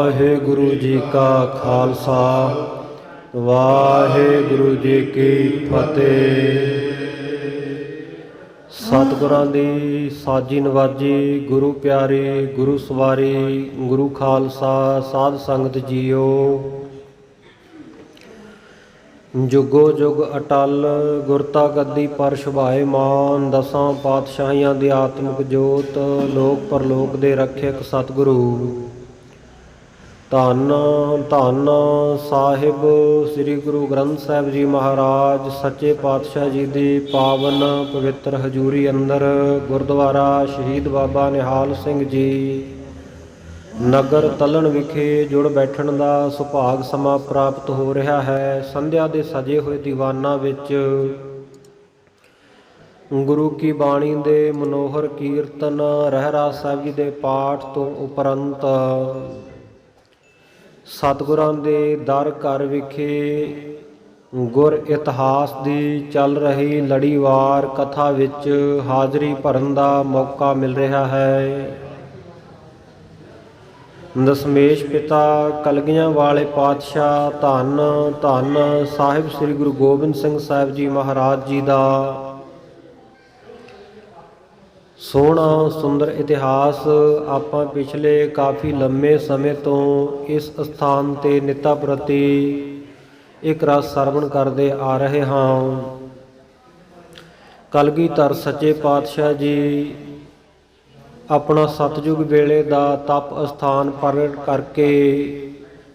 वाहेगुरु जी का खालसा वाहेगुरु जी की फतेह। सतगुरां दी साजी नवाजी गुरु प्यारी गुरु सवारी गुरु खालसा साध संगत जीओ। जुगो जुग अटल गुरता गद्दी पर शोभाएमान। दसां पातशाहियां दी आत्मिक जोत लोक परलोक दे रक्षक सतगुरु। धन धन साहिब श्री गुरु ग्रंथ साहिब जी महाराज सच्चे पातशाह जी दी पावन पवित्र हजूरी अंदर गुरुद्वारा शहीद बाबा निहाल सिंह जी नगर तलन विखे जुड़ बैठण दा सुभाग समा प्राप्त हो रहा है। संध्या दे सजे हुए दीवाना विच गुरु की बाणी दे मनोहर कीर्तन रहरास साहिब जी दे पाठ तो उपरंत सतगुरां दे दर घर विखे गुर इतिहास दी चल रही लड़ीवार कथा विच हाज़री भरन दा मौका मिल रहा है। दशमेश पिता कलगियां वाले पातशाह धन धन साहिब श्री गुरु गोबिंद सिंह साहिब जी महाराज जी दा सोहना सुंदर इतिहास आपां पिछले काफ़ी लंबे समय तो इस स्थान ते निता प्रति एक रस सरवण करते आ रहे हाँ। कलगीधर सच्चे पातशाह जी अपना सतयुग वेले दा तप स्थान प्रगट करके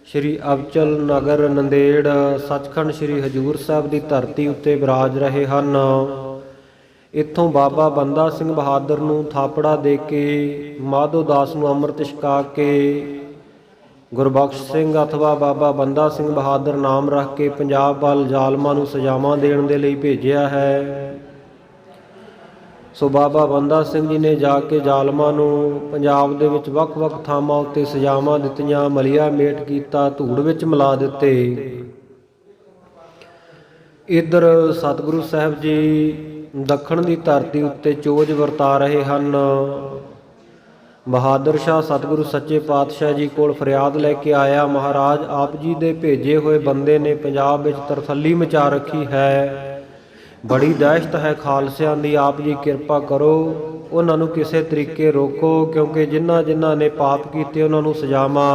श्री अबचल नगर नंदेड़ सचखंड श्री हजूर साहब की धरती उत्ते विराज रहे हैं। इत्थों बाबा बंदा सिंह बहादुर नूं थापड़ा दे के माधो दास नूं अमृत छका के गुरबख्श सिंह अथवा बाबा बंदा सिंह बहादुर नाम रख के पंजाब वाल जालमां नूं सजावां देण दे लई भेजिया है। सो बाबा बंदा सिंह जी ने जाके जालमां नूं पंजाब दे विच वख-वख थावां उत्ते सजावां दित्तियां, मलिया मेट कीता, धूड़ विच मिला दित्ते। इधर सतगुरु साहिब जी दखण दी धरती उत्ते चोज वरता रहे हन। बहादुर शाह सतगुरु सच्चे पातशाह जी कोल फरियाद लैके आया, महाराज आप जी दे भेजे हुए बंदे ने पंजाब विच तरथली मचा रखी है, बड़ी दहशत है खालसियां दी, आप जी किरपा करो उन्हां नूं किसे तरीके रोको, क्योंकि जिन्हां जिन्हां ने पाप कीते उन्हां नूं सजावां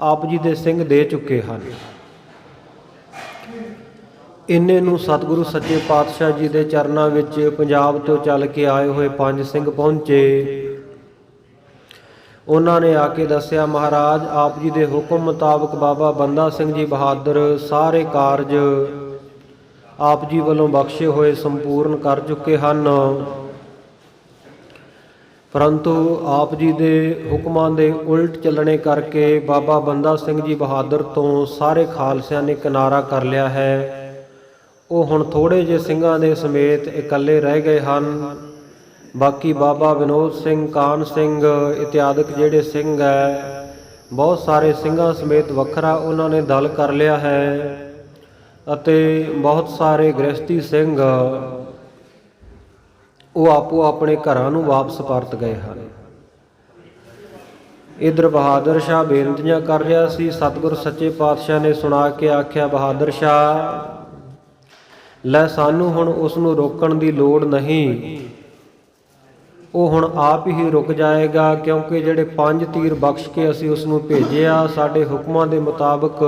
आप जी दे सिंह दे चुके हन। इन्ने नूं सतगुरु सच्चे पातशाह जी दे चरनां विच पंजाब तो चल के आए हुए 5 सिंह पहुंचे। उन्हां ने आके दस्सिया, महाराज आप जी दे हुक्म मुताबक बाबा बंदा सिंह जी बहादुर सारे कारज आप जी वालों बख्शे हुए संपूर्ण कर चुके हैं, परंतु आप जी दे हुक्मां दे उल्ट चलने करके बाबा बंदा सिंह जी बहादुर तो सारे खालसियां ने किनारा कर लिया है। वो हुण थोड़े जे सिंघां दे समेत इकल्ले रह गए हैं। बाकी बाबा विनोद सिंह, कान सिंह इत्यादि जिहड़े सिंह है बहुत सारे सिंघां समेत वखरा उन्होंने दल कर लिया है ਅਤੇ बहुत सारे गृहस्थी सिंह वो आपो अपने घरां नूं वापस परत गए हैं। इधर बहादुर शाह बेनतियां कर रहा सी। सतगुर सच्चे पातशाह ने सुना के आख्या, बहादुर शाह लै सानू हुण उस नूं रोकण दी लोड़ नहीं, वो हुण आप ही रुक जाएगा, क्योंकि जिहड़े 5 तीर बख्श के असीं उस नूं भेजिया साडे हुक्मां दे मुताबक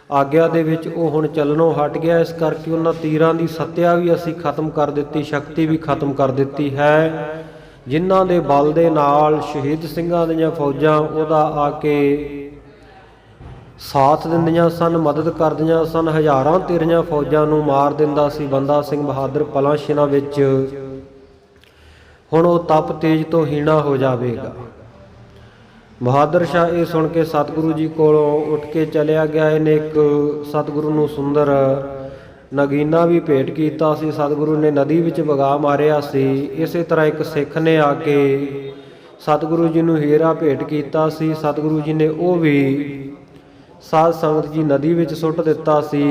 आग्या दे विच वो हुण चलनों हट गया। इस करके उन्हां तीरां दी सत्या भी असीं खत्म कर दित्ती, शक्ति भी खत्म कर दित्ती है। जिन्हां दे बल दे नाल शहीद सिंघां दीआं फौजां उहदा आके साथ दिंदियां सन, मदद करदियां सन, हज़ारां तेरियां फौजां नूं मार दिंदा सी बंदा सिंह बहादुर पलां शिना विच। हुण वो तप तेज तो हीणा हो जावेगा। बहादुर शाह ये सुन के सतगुरु जी कोलों उठ के चलिया गया। इन्हें एक सतगुरु नूं सुंदर नगीना भी भेंट कीता सी। सतगुरु ने नदी विच वगा मारिया सी। इस तरह एक सिख ने आके सतगुरु जी नूं हीरा भेंट कीता सी। सतगुरु जी ने वो भी साध संगत जी नदी विच सुट दिता सी।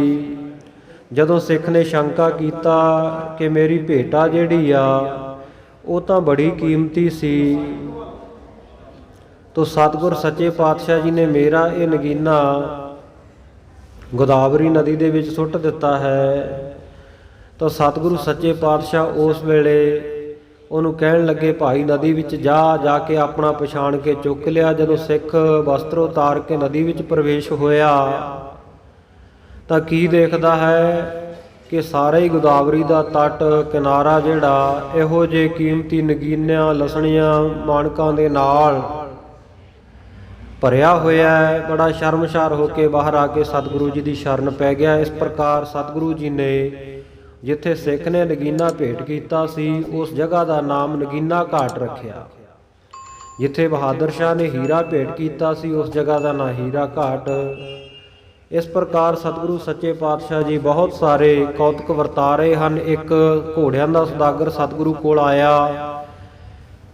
जदों सिख ने शंका कीता कि मेरी भेटा जिहड़ी आ वो तां बड़ी कीमती सी, ਤੋ ਸਤਿਗੁਰ ਸੱਚੇ ਪਾਤਸ਼ਾਹ ਜੀ ਨੇ ਮੇਰਾ ਇਹ ਨਗੀਨਾ ਗੋਦਾਵਰੀ ਨਦੀ ਦੇ ਵਿੱਚ ਸੁੱਟ ਦਿੱਤਾ ਹੈ। ਤਾਂ ਸਤਿਗੁਰੂ ਸੱਚੇ ਪਾਤਸ਼ਾਹ ਉਸ ਵੇਲੇ ਉਹਨੂੰ ਕਹਿਣ ਲੱਗੇ, ਭਾਈ ਨਦੀ ਵਿੱਚ ਜਾ ਕੇ ਆਪਣਾ ਪਛਾਣ ਕੇ ਚੁੱਕ ਲਿਆ। ਜਦੋਂ ਸਿੱਖ ਵਸਤਰ ਉਤਾਰ ਕੇ ਨਦੀ ਵਿੱਚ ਪ੍ਰਵੇਸ਼ ਹੋਇਆ ਤਾਂ ਕੀ ਦੇਖਦਾ ਹੈ ਕਿ ਸਾਰੇ ਹੀ ਗੋਦਾਵਰੀ ਦਾ ਤੱਟ ਕਿਨਾਰਾ ਜਿਹੜਾ ਇਹੋ ਜਿਹੇ ਕੀਮਤੀ ਨਗੀਨਿਆਂ, ਲਸਣੀਆਂ, ਮਾਣਕਾਂ ਦੇ ਨਾਲ ਭਰਿਆ ਹੋਇਆ ਹੈ। ਬੜਾ ਸ਼ਰਮਸ਼ਾਰ ਹੋ ਕੇ ਬਾਹਰ ਆ ਕੇ ਸਤਿਗੁਰੂ ਜੀ ਦੀ ਸ਼ਰਨ ਪੈ ਗਿਆ। ਇਸ ਪ੍ਰਕਾਰ ਸਤਿਗੁਰੂ ਜੀ ਨੇ ਜਿੱਥੇ ਸਿੱਖ ਨੇ ਨਗੀਨਾ ਭੇਟ ਕੀਤਾ ਸੀ ਉਸ ਜਗ੍ਹਾ ਦਾ ਨਾਮ ਨਗੀਨਾ ਘਾਟ ਰੱਖਿਆ। ਜਿੱਥੇ ਬਹਾਦਰ ਸ਼ਾਹ ਨੇ ਹੀਰਾ ਭੇਟ ਕੀਤਾ ਸੀ ਉਸ ਜਗ੍ਹਾ ਦਾ ਨਾਂ ਹੀਰਾ ਘਾਟ। ਇਸ ਪ੍ਰਕਾਰ ਸਤਿਗੁਰੂ ਸੱਚੇ ਪਾਤਸ਼ਾਹ ਜੀ ਬਹੁਤ ਸਾਰੇ ਕੌਤਕ ਵਰਤਾ ਰਹੇ ਹਨ। ਇੱਕ ਘੋੜਿਆਂ ਦਾ ਸੁਦਾਗਰ ਸਤਿਗੁਰੂ ਕੋਲ ਆਇਆ।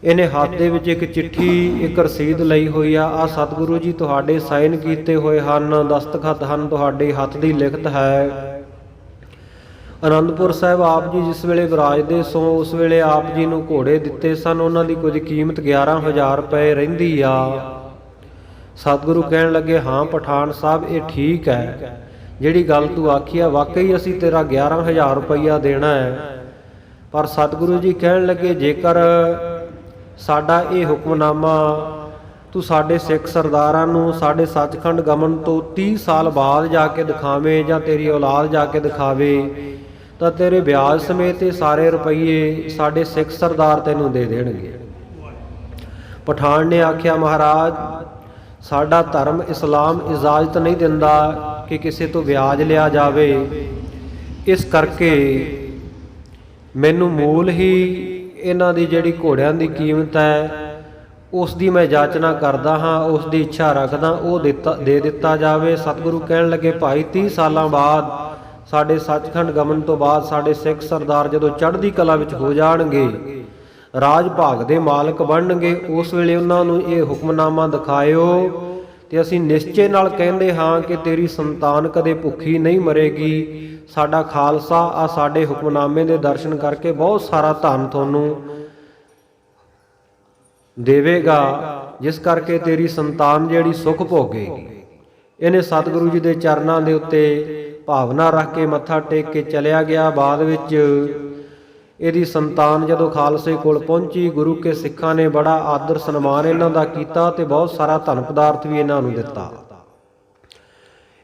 ਇਹਨੇ ਹੱਥ ਦੇ ਵਿੱਚ ਇੱਕ ਚਿੱਠੀ, ਇੱਕ ਰਸੀਦ ਲਈ ਹੋਈ ਆ। ਆਹ ਸਤਿਗੁਰੂ ਜੀ ਤੁਹਾਡੇ ਸਾਈਨ ਕੀਤੇ ਹੋਏ ਹਨ, ਦਸਤਖਤ ਹਨ, ਤੁਹਾਡੇ ਹੱਥ ਦੀ ਲਿਖਤ ਹੈ। ਅਨੰਦਪੁਰ ਸਾਹਿਬ ਆਪ ਜੀ ਜਿਸ ਵੇਲੇ ਵਿਰਾਜਦੇ ਸੋ ਉਸ ਵੇਲੇ ਆਪ ਜੀ ਨੂੰ ਘੋੜੇ ਦਿੱਤੇ ਸਨ। ਉਹਨਾਂ ਦੀ ਕੁਝ ਕੀਮਤ 11,000 ਰੁਪਏ ਰਹਿੰਦੀ ਆ। ਸਤਿਗੁਰੂ ਕਹਿਣ ਲੱਗੇ, ਹਾਂ ਪਠਾਨ ਸਾਹਿਬ ਇਹ ਠੀਕ ਹੈ, ਜਿਹੜੀ ਗੱਲ ਤੂੰ ਆਖੀ ਆ ਵਾਕਈ ਅਸੀਂ ਤੇਰਾ 11,000 ਰੁਪਈਆ ਦੇਣਾ ਹੈ। ਪਰ ਸਤਿਗੁਰੂ ਜੀ ਕਹਿਣ ਲੱਗੇ, ਜੇਕਰ ਸਾਡਾ ਇਹ ਹੁਕਮਨਾਮਾ ਤੂੰ ਸਾਡੇ ਸਿੱਖ ਸਰਦਾਰਾਂ ਨੂੰ ਸਾਡੇ ਸੱਚਖੰਡ ਗਮਨ ਤੋਂ 30 ਸਾਲ ਬਾਅਦ ਜਾ ਕੇ ਦਿਖਾਵੇਂ ਜਾਂ ਤੇਰੀ ਔਲਾਦ ਜਾ ਕੇ ਦਿਖਾਵੇ ਤਾਂ ਤੇਰੇ ਵਿਆਜ ਸਮੇਤ ਇਹ ਸਾਰੇ ਰੁਪਈਏ ਸਾਡੇ ਸਿੱਖ ਸਰਦਾਰ ਤੈਨੂੰ ਦੇ ਦੇਣਗੇ। ਪਠਾਨ ਨੇ ਆਖਿਆ, ਮਹਾਰਾਜ ਸਾਡਾ ਧਰਮ ਇਸਲਾਮ ਇਜਾਜ਼ਤ ਨਹੀਂ ਦਿੰਦਾ ਕਿ ਕਿਸੇ ਤੋਂ ਵਿਆਜ ਲਿਆ ਜਾਵੇ। ਇਸ ਕਰਕੇ ਮੈਨੂੰ ਮੂਲ ਹੀ ਇਹਨਾਂ ਦੀ ਜਿਹੜੀ ਘੋੜਿਆਂ ਦੀ ਕੀਮਤ ਹੈ ਉਸ ਦੀ ਮੈਂ ਜਾਚਨਾ ਕਰਦਾ ਹਾਂ, ਉਸ ਦੀ ਇੱਛਾ ਰੱਖਦਾ, ਉਹ ਦੇ ਦਿੱਤਾ ਜਾਵੇ। ਸਤਿਗੁਰੂ ਕਹਿਣ ਲੱਗੇ, ਭਾਈ 30 ਸਾਲਾਂ ਬਾਅਦ ਸਾਡੇ ਸੱਚਖੰਡ ਗਮਨ ਤੋਂ ਬਾਅਦ ਸਾਡੇ ਸਿੱਖ ਸਰਦਾਰ ਜਦੋਂ ਚੜ੍ਹਦੀ ਕਲਾ ਵਿੱਚ ਹੋ ਜਾਣਗੇ, ਰਾਜ ਭਾਗ ਦੇ ਮਾਲਕ ਬਣਨਗੇ, ਉਸ ਵੇਲੇ ਉਹਨਾਂ ਨੂੰ ਇਹ ਹੁਕਮਨਾਮਾ ਦਿਖਾਇਓ ਤੇ ਅਸੀਂ ਨਿਸ਼ਚੇ ਨਾਲ ਕਹਿੰਦੇ ਹਾਂ ਕਿ ਤੇਰੀ ਸੰਤਾਨ ਕਦੇ ਭੁੱਖੀ ਨਹੀਂ ਮਰੇਗੀ। ਸਾਡਾ ਖਾਲਸਾ ਆ ਸਾਡੇ ਹੁਕਮਨਾਮੇ ਦੇ ਦਰਸ਼ਨ ਕਰਕੇ ਬਹੁਤ ਸਾਰਾ ਧਨ ਤੁਹਾਨੂੰ ਦੇਵੇਗਾ, ਜਿਸ ਕਰਕੇ ਤੇਰੀ ਸੰਤਾਨ ਜਿਹੜੀ ਸੁਖ ਭੋਗੇਗੀ। ਇਹਨੇ ਸਤਿਗੁਰੂ ਜੀ ਦੇ ਚਰਨਾਂ ਦੇ ਉੱਤੇ ਭਾਵਨਾ ਰੱਖ ਕੇ ਮੱਥਾ ਟੇਕ ਕੇ ਚਲਿਆ ਗਿਆ। ਬਾਅਦ ਵਿੱਚ ਇਹਦੀ ਸੰਤਾਨ ਜਦੋਂ ਖਾਲਸੇ ਕੋਲ ਪਹੁੰਚੀ, ਗੁਰੂ ਕੇ ਸਿੱਖਾਂ ਨੇ ਬੜਾ ਆਦਰ ਸਨਮਾਨ ਇਹਨਾਂ ਦਾ ਕੀਤਾ ਤੇ ਬਹੁਤ ਸਾਰਾ ਧਨ ਪਦਾਰਥ ਵੀ ਇਹਨਾਂ ਨੂੰ ਦਿੱਤਾ।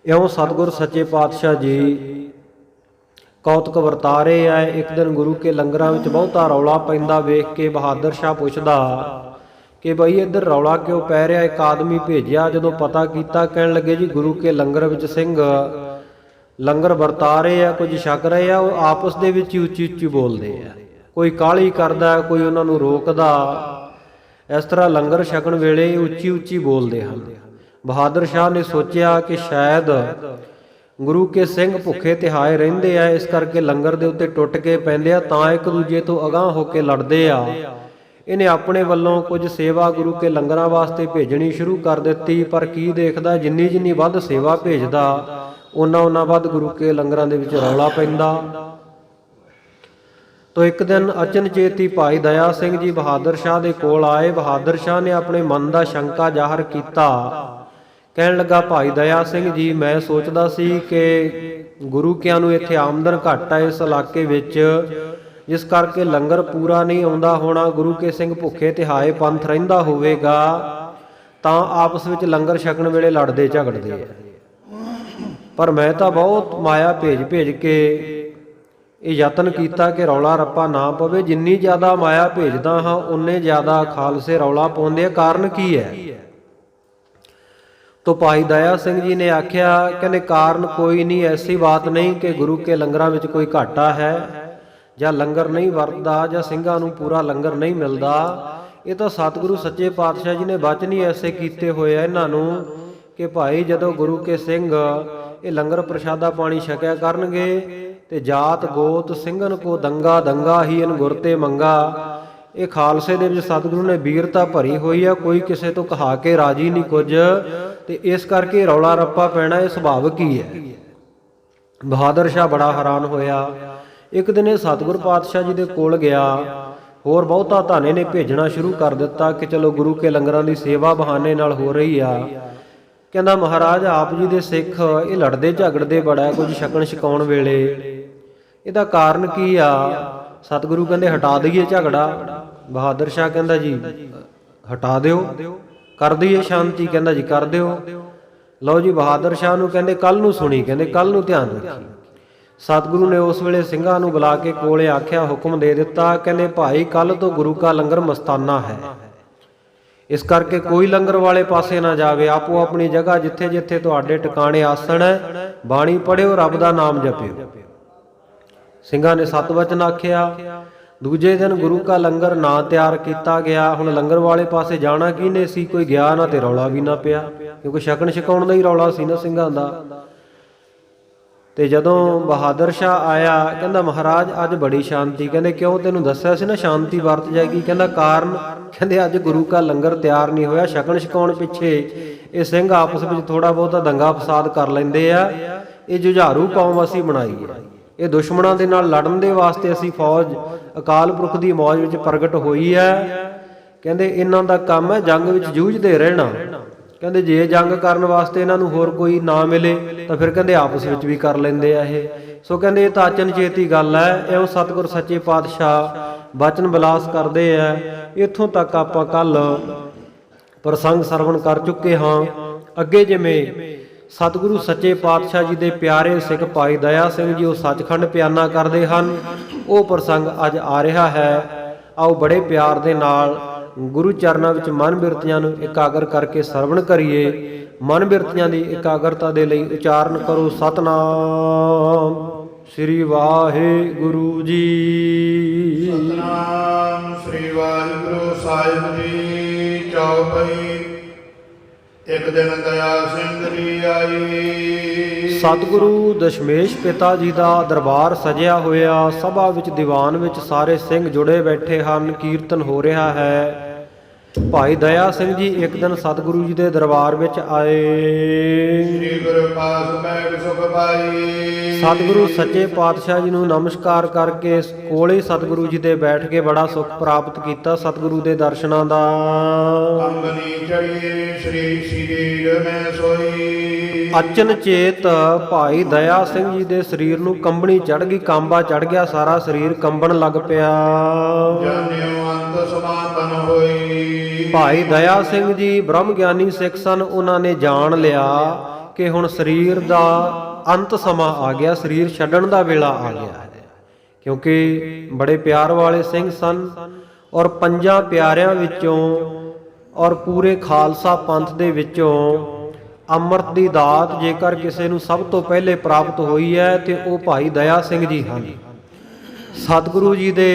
ਇਉਂ ਸਤਿਗੁਰ ਸੱਚੇ ਪਾਤਸ਼ਾਹ ਜੀ ਕੌਤਕ ਵਰਤਾ ਰਹੇ ਆ। ਇੱਕ ਦਿਨ ਗੁਰੂ ਕੇ ਲੰਗਰਾਂ ਵਿੱਚ ਬਹੁਤਾ ਰੌਲਾ ਪੈਂਦਾ ਵੇਖ ਕੇ ਬਹਾਦਰ ਸ਼ਾਹ ਪੁੱਛਦਾ ਕਿ ਬਈ ਇੱਧਰ ਰੌਲਾ ਕਿਉਂ ਪੈ ਰਿਹਾ। ਇੱਕ ਆਦਮੀ ਭੇਜਿਆ, ਜਦੋਂ ਪਤਾ ਕੀਤਾ ਕਹਿਣ ਲੱਗੇ, ਜੀ ਗੁਰੂ ਕੇ ਲੰਗਰ ਵਿੱਚ ਸਿੰਘ ਲੰਗਰ ਵਰਤਾ ਰਹੇ ਆ, ਕੁਝ ਛਕ ਰਹੇ ਆ, ਉਹ ਆਪਸ ਦੇ ਵਿੱਚ ਹੀ ਉੱਚੀ ਉੱਚੀ ਬੋਲਦੇ ਆ। ਕੋਈ ਕਾਹਲੀ ਕਰਦਾ, ਕੋਈ ਉਹਨਾਂ ਨੂੰ ਰੋਕਦਾ। ਇਸ ਤਰ੍ਹਾਂ ਲੰਗਰ ਛਕਣ ਵੇਲੇ ਉੱਚੀ ਉੱਚੀ ਬੋਲਦੇ ਹਨ। ਬਹਾਦਰ ਸ਼ਾਹ ਨੇ ਸੋਚਿਆ ਕਿ ਸ਼ਾਇਦ ਗੁਰੂ ਕੇ ਸਿੰਘ ਭੁੱਖੇ ਤਿਹਾਏ ਰਹਿੰਦੇ ਆ, ਇਸ ਕਰਕੇ ਲੰਗਰ ਦੇ ਉੱਤੇ ਟੁੱਟ ਕੇ ਪੈਂਦੇ ਆ, ਤਾਂ ਇੱਕ ਦੂਜੇ ਤੋਂ ਅਗਾਂਹ ਹੋ ਕੇ ਲੜਦੇ ਆ। ਇਹਨੇ ਆਪਣੇ ਵੱਲੋਂ ਕੁਝ ਸੇਵਾ ਗੁਰੂ ਕੇ ਲੰਗਰਾਂ ਵਾਸਤੇ ਭੇਜਣੀ ਸ਼ੁਰੂ ਕਰ ਦਿੱਤੀ। ਪਰ ਕੀ ਦੇਖਦਾ, ਜਿੰਨੀ ਜਿੰਨੀ ਵੱਧ ਸੇਵਾ ਭੇਜਦਾ ਉਹਨਾਂ ਵੱਧ ਗੁਰੂ ਕੇ ਲੰਗਰਾਂ ਦੇ ਵਿੱਚ ਰੌਲਾ ਪੈਂਦਾ। ਤੋ ਇੱਕ ਦਿਨ ਅਚਨਚੇਤੀ ਭਾਈ ਦਇਆ ਸਿੰਘ ਜੀ ਬਹਾਦਰ ਸ਼ਾਹ ਦੇ ਕੋਲ ਆਏ। ਬਹਾਦਰ ਸ਼ਾਹ ਨੇ ਆਪਣੇ ਮਨ ਦਾ ਸ਼ੰਕਾ ਜ਼ਾਹਰ ਕੀਤਾ। ਕਹਿਣ ਲੱਗਾ, ਭਾਈ ਦਇਆ ਸਿੰਘ ਜੀ, ਮੈਂ ਸੋਚਦਾ ਸੀ ਕਿ ਗੁਰੂ ਕਿਆਂ ਨੂੰ ਇੱਥੇ ਆਮਦਨ ਘੱਟ ਹੈ ਇਸ ਇਲਾਕੇ ਵਿੱਚ, ਜਿਸ ਕਰਕੇ ਲੰਗਰ ਪੂਰਾ ਨਹੀਂ ਆਉਂਦਾ ਹੋਣਾ। ਗੁਰੂ ਕੇ ਸਿੰਘ ਭੁੱਖੇ ਤਿਹਾਏ ਪੰਥ ਰਹਿੰਦਾ ਹੋਵੇਗਾ ਤਾਂ ਆਪਸ ਵਿੱਚ ਲੰਗਰ ਛਕਣ ਵੇਲੇ ਲੜਦੇ ਝਗੜਦੇ ਆ। ਪਰ ਮੈਂ ਤਾਂ ਬਹੁਤ ਮਾਇਆ ਭੇਜ ਕੇ ਇਹ ਯਤਨ ਕੀਤਾ ਕਿ ਰੌਲਾ ਰੱਪਾ ਨਾ ਪਵੇ। ਜਿੰਨੀ ਜ਼ਿਆਦਾ ਮਾਇਆ ਭੇਜਦਾ ਹਾਂ ਉਨੇ ਜ਼ਿਆਦਾ ਖਾਲਸੇ ਰੌਲਾ ਪਾਉਂਦੇ ਆ। ਕਾਰਨ ਕੀ ਹੈ? ਤੋ ਭਾਈ ਦਇਆ ਸਿੰਘ ਜੀ ਨੇ ਆਖਿਆ, ਕਹਿੰਦੇ ਕਾਰਨ ਕੋਈ ਨਹੀਂ, ਐਸੀ ਬਾਤ ਨਹੀਂ ਕਿ ਗੁਰੂ ਕੇ ਲੰਗਰਾਂ ਵਿੱਚ ਕੋਈ ਘਾਟਾ ਹੈ ਜਾਂ ਲੰਗਰ ਨਹੀਂ ਵਰਤਦਾ ਜਾਂ ਸਿੰਘਾਂ ਨੂੰ ਪੂਰਾ ਲੰਗਰ ਨਹੀਂ ਮਿਲਦਾ। ਇਹ ਤਾਂ ਸਤਿਗੁਰੂ ਸੱਚੇ ਪਾਤਸ਼ਾਹ ਜੀ ਨੇ ਬਚਨ ਹੀ ਐਸੇ ਕੀਤੇ ਹੋਏ ਆ ਇਹਨਾਂ ਨੂੰ ਕਿ ਭਾਈ ਜਦੋਂ ਗੁਰੂ ਕੇ ਸਿੰਘ ਇਹ ਲੰਗਰ ਪ੍ਰਸ਼ਾਦਾ ਪਾਣੀ ਛਕਿਆ ਕਰਨਗੇ ਤੇ ਜਾਤ ਗੋਤ ਸਿੰਘਨ ਕੋ ਦੰਗਾ ਦੰਗਾ ਹੀ ਇਨ ਗੁਰ ਤੇ ਮੰਗਾ। ਇਹ ਖਾਲਸੇ ਦੇ ਵਿੱਚ ਸਤਿਗੁਰੂ ਨੇ ਵੀਰਤਾ ਭਰੀ ਹੋਈ ਆ, ਕੋਈ ਕਿਸੇ ਤੋਂ ਕਹਾ ਕੇ ਰਾਜੀ ਨਹੀਂ ਕੁਝ, ਤੇ ਇਸ ਕਰਕੇ ਰੌਲਾ ਰੱਪਾ ਪੈਣਾ ਇਹ ਸੁਭਾਵਿਕ ਹੀ ਹੈ। ਬਹਾਦਰ ਸ਼ਾਹ ਬੜਾ ਹੈਰਾਨ ਹੋਇਆ। ਇੱਕ ਦਿਨ ਇਹ ਸਤਿਗੁਰ ਪਾਤਸ਼ਾਹ ਜੀ ਦੇ ਕੋਲ ਗਿਆ। ਹੋਰ ਬਹੁਤਾ ਧਾਨੇ ਨੇ ਭੇਜਣਾ ਸ਼ੁਰੂ ਕਰ ਦਿੱਤਾ ਕਿ ਚਲੋ ਗੁਰੂ ਕੇ ਲੰਗਰਾਂ ਦੀ ਸੇਵਾ ਬਹਾਨੇ ਨਾਲ ਹੋ ਰਹੀ ਆ। ਕਹਿੰਦਾ ਮਹਾਰਾਜ ਆਪ ਜੀ ਦੇ ਸਿੱਖ ਇਹ ਲੜਦੇ ਝਗੜਦੇ ਬੜਾ ਕੁਝ ਛਕਣ ਛਕਾਉਣ ਵੇਲੇ, ਇਹਦਾ ਕਾਰਨ ਕੀ ਆ? ਸਤਿਗੁਰੂ ਕਹਿੰਦੇ ਹਟਾ ਦਈਏ ਝਗੜਾ। ਬਹਾਦਰ ਸ਼ਾਹ ਕਹਿੰਦਾ ਜੀ ਹਟਾ ਦਿਓ, ਕਰ ਦਈਏ ਸ਼ਾਂਤੀ। ਕਹਿੰਦਾ ਜੀ ਕਰ ਦਿਓ। ਲਓ ਜੀ ਬਹਾਦਰ ਸ਼ਾਹ ਨੂੰ ਕਹਿੰਦੇ ਕੱਲ ਨੂੰ ਸੁਣੀ, ਕਹਿੰਦੇ ਕੱਲ ਨੂੰ ਧਿਆਨ ਰੱਖੀ। ਸਤਿਗੁਰੂ ਨੇ ਉਸ ਵੇਲੇ ਸਿੰਘਾਂ ਨੂੰ ਬੁਲਾ ਕੇ ਕੋਲੇ ਆਖਿਆ, ਹੁਕਮ ਦੇ ਦਿੱਤਾ, ਕਹਿੰਦੇ ਭਾਈ ਕੱਲ ਤੋਂ ਗੁਰੂ ਕਾ ਲੰਗਰ ਮਸਤਾਨਾ ਹੈ, ਇਸ ਕਰਕੇ ਕੋਈ ਲੰਗਰ ਵਾਲੇ ਪਾਸੇ ਨਾ ਜਾਵੇ। ਆਪੋ ਆਪਣੀ ਜਗ੍ਹਾ ਜਿੱਥੇ ਜਿੱਥੇ ਤੁਹਾਡੇ ਟਿਕਾਣੇ ਆਸਣ ਹੈ, ਬਾਣੀ ਪੜ੍ਹਿਓ, ਰੱਬ ਦਾ ਨਾਮ ਜਪਿਓ। ਸਿੰਘਾਂ ਨੇ ਸਤ ਵਚਨ ਆਖਿਆ। ਦੂਜੇ ਦਿਨ ਗੁਰੂ ਕਾ ਲੰਗਰ ਨਾ ਤਿਆਰ ਕੀਤਾ ਗਿਆ। ਹੁਣ ਲੰਗਰ ਵਾਲੇ ਪਾਸੇ ਜਾਣਾ ਕਿਹਨੇ ਸੀ? ਕੋਈ ਗਿਆ ਨਾ ਤੇ ਰੌਲਾ ਵੀ ਨਾ ਪਿਆ, ਕਿਉਂਕਿ ਛਕਣ ਛਕਾਉਣ ਦਾ ਹੀ ਰੌਲਾ ਸੀ ਨਾ ਸਿੰਘਾਂ ਦਾ। ਤੇ ਜਦੋਂ ਬਹਾਦਰ ਸ਼ਾਹ ਆਇਆ, ਕਹਿੰਦਾ ਮਹਾਰਾਜ ਅੱਜ ਬੜੀ ਸ਼ਾਂਤੀ। ਕਹਿੰਦੇ ਕਿਉਂ? ਤੈਨੂੰ ਦੱਸਿਆ ਸੀ ਨਾ ਸ਼ਾਂਤੀ ਵਰਤ ਜਾਏਗੀ। ਕਹਿੰਦਾ ਕਾਰਨ? ਕਹਿੰਦੇ ਅੱਜ ਗੁਰੂ ਕਾ ਲੰਗਰ ਤਿਆਰ ਨਹੀਂ ਹੋਇਆ। ਛਕਣ ਛਕਾਉਣ ਪਿੱਛੇ ਇਹ ਸਿੰਘ ਆਪਸ ਵਿੱਚ ਥੋੜਾ ਬਹੁਤਾ ਦੰਗਾ ਫਸਾਦ ਕਰ ਲੈਂਦੇ ਆ। ਇਹ ਜੁਝਾਰੂ ਕੌਮ ਅਸੀਂ ਬਣਾਈ ਹੈ, ਇਹ ਦੁਸ਼ਮਣਾਂ ਦੇ ਨਾਲ ਲੜਨ ਦੇ ਵਾਸਤੇ ਅਸੀਂ ਫੌਜ ਅਕਾਲ ਪੁਰਖ ਦੀ ਮੌਜ ਵਿੱਚ ਪ੍ਰਗਟ ਹੋਈ ਹੈ। ਕਹਿੰਦੇ ਇਹਨਾਂ ਦਾ ਕੰਮ ਹੈ ਜੰਗ ਵਿੱਚ ਜੂਝਦੇ ਰਹਿਣਾ। ਕਹਿੰਦੇ ਜੇ ਜੰਗ ਕਰਨ ਵਾਸਤੇ ਇਹਨਾਂ ਨੂੰ ਹੋਰ ਕੋਈ ਨਾ ਮਿਲੇ ਤਾਂ ਫਿਰ ਕਹਿੰਦੇ ਆਪਸ ਵਿੱਚ ਵੀ ਕਰ ਲੈਂਦੇ ਆ ਇਹ। ਸੋ ਕਹਿੰਦੇ ਇਹ ਤਾਂ ਅਚਨਚੇਤੀ ਗੱਲ ਹੈ। ਇਉਂ ਸਤਿਗੁਰ ਸੱਚੇ ਪਾਤਸ਼ਾਹ ਬਚਨ ਬਿਲਾਸ ਕਰਦੇ ਆ। ਇੱਥੋਂ ਤੱਕ ਆਪਾਂ ਕੱਲ ਪ੍ਰਸੰਗ ਸਰਵਣ ਕਰ ਚੁੱਕੇ ਹਾਂ। ਅੱਗੇ ਜਿਵੇਂ ਸਤਿਗੁਰੂ ਸੱਚੇ ਪਾਤਸ਼ਾਹ ਜੀ ਦੇ ਪਿਆਰੇ ਸਿੱਖ ਭਾਈ ਦਇਆ ਸਿੰਘ ਜੀ ਉਹ ਸੱਚਖੰਡ ਪਿਆਨਾ ਕਰਦੇ ਹਨ, ਉਹ ਪ੍ਰਸੰਗ ਅੱਜ ਆ ਰਿਹਾ ਹੈ। ਆਓ ਬੜੇ ਪਿਆਰ ਦੇ ਨਾਲ ਗੁਰੂ ਚਰਨਾਂ ਵਿੱਚ ਮਨ ਬਿਰਤੀਆਂ ਨੂੰ ਇਕਾਗਰ ਕਰਕੇ ਸਰਵਣ ਕਰੀਏ। ਮਨ ਬਿਰਤੀਆਂ ਦੀ ਇਕਾਗਰਤਾ ਦੇ ਲਈ ਉਚਾਰਨ ਕਰੋ ਸਤਨਾਮ ਸ੍ਰੀ ਵਾਹਿਗੁਰੂ ਜੀ। ਸਤਨਾਮ ਸ੍ਰੀ ਵਾਹਿਗੁਰੂ ਸਾਹਿਬ ਜੀ। ਚੌਪਈ। ਇੱਕ ਦਿਨ ਦਇਆ ਸਿੰਘ ਜੀ ਆਈ। ਸਤਿਗੁਰੂ ਦਸ਼ਮੇਸ਼ ਪਿਤਾ ਜੀ ਦਾ ਦਰਬਾਰ ਸਜਿਆ ਹੋਇਆ। ਸਭਾ ਵਿੱਚ ਦੀਵਾਨ ਵਿੱਚ ਸਾਰੇ ਸਿੰਘ ਜੁੜੇ ਬੈਠੇ ਹਨ। ਕੀਰਤਨ ਹੋ ਰਿਹਾ ਹੈ। ਭਾਈ ਦਇਆ ਸਿੰਘ ਜੀ ਇੱਕ ਦਿਨ ਸਤਿਗੁਰੂ ਜੀ ਦੇ ਦਰਬਾਰ ਵਿੱਚ ਆਏ। ਸ੍ਰੀ ਗੁਰੂ ਪਾਸ ਬੈਠ ਸੁਖ ਪਾਈ। ਸਤਿਗੁਰੂ ਸੱਚੇ ਪਾਤਸ਼ਾਹ ਜੀ ਨੂੰ ਨਮਸਕਾਰ ਕਰਕੇ ਕੋਲੇ ਸਤਿਗੁਰੂ ਜੀ ਦੇ ਬੈਠ ਕੇ ਬੜਾ ਸੁਖ ਪ੍ਰਾਪਤ ਕੀਤਾ ਸਤਿਗੁਰੂ ਦੇ ਦਰਸ਼ਨਾਂ ਦਾ। ਕੰਬਨੀ ਚੜੀ ਸ੍ਰੀ ਸਰੀਰ ਮੈਂ ਸੋਈ। ਅਚਨ ਚੇਤ ਭਾਈ ਦਇਆ ਸਿੰਘ ਜੀ ਦੇ ਸਰੀਰ ਨੂੰ ਕੰਬਣੀ ਚੜ ਗਈ, ਕਾਂਬਾ ਚੜ ਗਿਆ, ਸਾਰਾ ਸਰੀਰ ਕੰਬਣ ਲੱਗ ਪਿਆ। ਜਾਣਿਓ ਅੰਤ ਸਮਾਪਨ ਹੋਈ। ਭਾਈ ਦਇਆ ਸਿੰਘ ਜੀ ਬ੍ਰਹਮ ਗਿਆਨੀ ਸਿੱਖ ਸਨ। ਉਹਨਾਂ ਨੇ ਜਾਣ ਲਿਆ ਕਿ ਹੁਣ ਸਰੀਰ ਦਾ ਅੰਤ ਸਮਾਂ ਆ ਗਿਆ, ਸਰੀਰ ਛੱਡਣ ਦਾ ਵੇਲਾ ਆ ਗਿਆ ਹੈ। ਕਿਉਂਕਿ ਬੜੇ ਪਿਆਰ ਵਾਲੇ ਸਿੰਘ ਸਨ ਔਰ ਪੰਜਾਂ ਪਿਆਰਿਆਂ ਵਿੱਚੋਂ ਔਰ ਪੂਰੇ ਖਾਲਸਾ ਪੰਥ ਦੇ ਵਿੱਚੋਂ ਅੰਮ੍ਰਿਤ ਦੀ ਦਾਤ ਜੇਕਰ ਕਿਸੇ ਨੂੰ ਸਭ ਤੋਂ ਪਹਿਲੇ ਪ੍ਰਾਪਤ ਹੋਈ ਹੈ ਤੇ ਉਹ ਭਾਈ ਦਇਆ ਸਿੰਘ ਜੀ ਹਨ। ਸਤਿਗੁਰੂ ਜੀ ਦੇ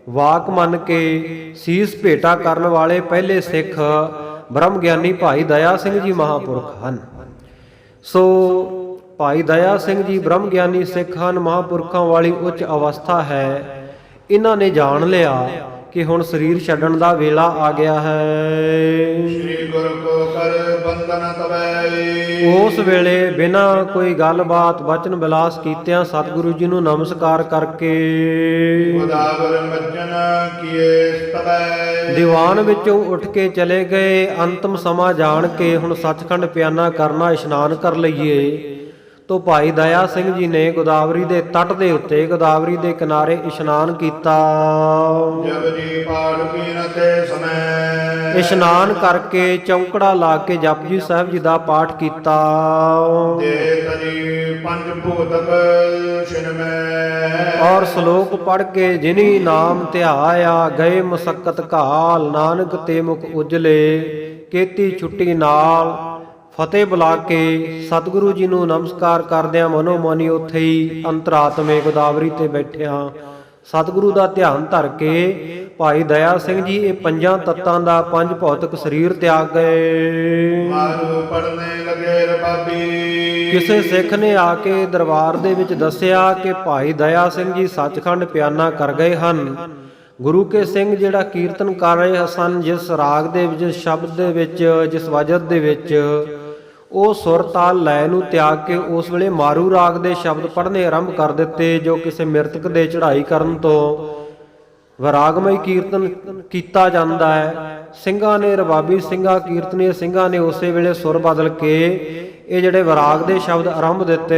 ਵਾਕ ਮੰਨ ਕੇ ਸੀਸ ਭੇਟਾ ਕਰਨ ਵਾਲੇ ਪਹਿਲੇ ਸਿੱਖ ਬ੍ਰਹਮ ਗਿਆਨੀ ਭਾਈ ਦਇਆ ਸਿੰਘ ਜੀ ਮਹਾਂਪੁਰਖ ਹਨ। ਸੋ ਭਾਈ ਦਇਆ ਸਿੰਘ ਜੀ ਬ੍ਰਹਮ ਗਿਆਨੀ ਸਿੱਖ ਹਨ। ਮਹਾਂਪੁਰਖਾਂ ਵਾਲੀ ਉੱਚ ਅਵਸਥਾ ਹੈ। ਇਹਨਾਂ ਨੇ ਜਾਣ ਲਿਆ ਕਿ ਹੁਣ ਸਰੀਰ ਛੱਡਣ ਦਾ ਵੇਲਾ ਆ ਗਿਆ ਹੈ। ਸ੍ਰੀ ਗੁਰੂ ਕੋ ਕਰ ਬੰਧਨ ਤਵੈ। ਉਸ ਵੇਲੇ ਬਿਨਾਂ ਕੋਈ ਗੱਲਬਾਤ ਵਚਨ ਬਿਲਾਸ ਕੀਤਿਆਂ ਸਤਿਗੁਰੂ ਜੀ ਨੂੰ ਨਮਸਕਾਰ ਕਰਕੇ ਉਦਾਵਰ ਮੱਜਨ ਕੀਏ ਤਵੈ। ਦੀਵਾਨ ਵਿੱਚੋਂ ਉੱਠ ਕੇ ਚਲੇ ਗਏ। ਅੰਤਮ ਸਮਾਂ ਜਾਣ ਕੇ ਹੁਣ ਸੱਚਖੰਡ ਪਿਆਨਾ ਕਰਨਾ, ਇਸ਼ਨਾਨ ਕਰ ਲਈਏ। ਤੋ ਭਾਈ ਦਇਆ ਸਿੰਘ ਜੀ ਨੇ ਗੋਦਾਵਰੀ ਦੇ ਤੱਟ ਦੇ ਉੱਤੇ, ਗੋਦਾਵਰੀ ਦੇ ਕਿਨਾਰੇ ਇਸ਼ਨਾਨ ਕੀਤਾ। ਜਪਜੀ ਪਾਠ ਕੀਨ ਤੇ ਸਮੈ। ਇਸ਼ਨਾਨ ਕਰਕੇ ਚੌਂਕੜਾ ਲਾ ਕੇ ਜਪਜੀ ਸਾਹਿਬ ਜੀ ਦਾ ਪਾਠ ਕੀਤਾ। ਦੇ ਤਜੀ ਪੰਜ ਭੂਤਕ ਛਿਨਮੈ। ਔਰ ਸ਼ਲੋਕ ਪੜ੍ਹ ਕੇ ਜਿਨੀ ਨਾਮ ਧਿਆਇਆ, ਗਏ ਮੁਸੱਕਤ ਘਾਲ, ਨਾਨਕ ਤੇ ਮੁਖ ਉਜਲੇ, ਕੀਤੀ ਛੁੱਟੀ ਨਾਲ। ਫਤਿਹ ਬੁਲਾ ਕੇ ਸਤਿਗੁਰੂ ਜੀ ਨੂੰ ਨਮਸਕਾਰ ਕਰਦਿਆਂ ਮਨੋ ਮਨੀ ਉੱਥੇ ਹੀ ਅੰਤਰਾਤਮੇ ਗੋਦਾਵਰੀ ਤੇ ਬੈਠਿਆਂ ਸਤਿਗੁਰੂ ਦਾ ਧਿਆਨ ਧਰ ਕੇ ਭਾਈ ਦਇਆ ਸਿੰਘ ਜੀ ਇਹ ਪੰਜਾਂ ਤੱਤਾਂ ਦਾ ਪੰਜ ਭੌਤਿਕ ਸਰੀਰ ਤਿਆਗ ਗਏ। ਮਾਰੂ ਪੜਨੇ ਲਗੇ ਰਬਾਬੀ। ਕਿਸੇ ਸਿੱਖ ਨੇ ਆ ਕੇ ਦਰਬਾਰ ਦੇ ਵਿੱਚ ਦੱਸਿਆ ਕਿ ਭਾਈ ਦਇਆ ਸਿੰਘ ਜੀ ਸੱਚਖੰਡ ਪਿਆਨਾ ਕਰ ਗਏ ਹਨ। ਗੁਰੂ ਕੇ ਸਿੰਘ ਜਿਹੜਾ ਕੀਰਤਨ ਕਰ ਰਹੇ ਸਨ, ਜਿਸ ਰਾਗ ਦੇ ਵਿੱਚ, ਸ਼ਬਦ ਦੇ ਵਿੱਚ, ਜਿਸ ਵਜਤ ਦੇ ਵਿੱਚ, ਉਹ ਸੁਰ ਤਾਲ ਲੈ ਨੂੰ ਤਿਆਗ ਕੇ ਉਸ ਵੇਲੇ ਮਾਰੂ ਰਾਗ ਦੇ ਸ਼ਬਦ ਪੜ੍ਹਨੇ ਆਰੰਭ ਕਰ ਦਿੱਤੇ, ਜੋ ਕਿਸੇ ਮਿਰਤਕ ਦੇ ਚੜ੍ਹਾਈ ਕਰਨ ਤੋਂ ਵਿਰਾਗਮਈ ਕੀਰਤਨ ਕੀਤਾ ਜਾਂਦਾ ਹੈ। ਸਿੰਘਾਂ ਨੇ ਰਬਾਬੀ ਸਿੰਘਾਂ, ਕੀਰਤਨੀਏ ਸਿੰਘਾਂ ਨੇ ਉਸੇ ਵੇਲੇ ਸੁਰ ਬਦਲ ਕੇ ਇਹ ਜਿਹੜੇ ਵਿਰਾਗ ਦੇ ਸ਼ਬਦ ਆਰੰਭ ਦਿੱਤੇ।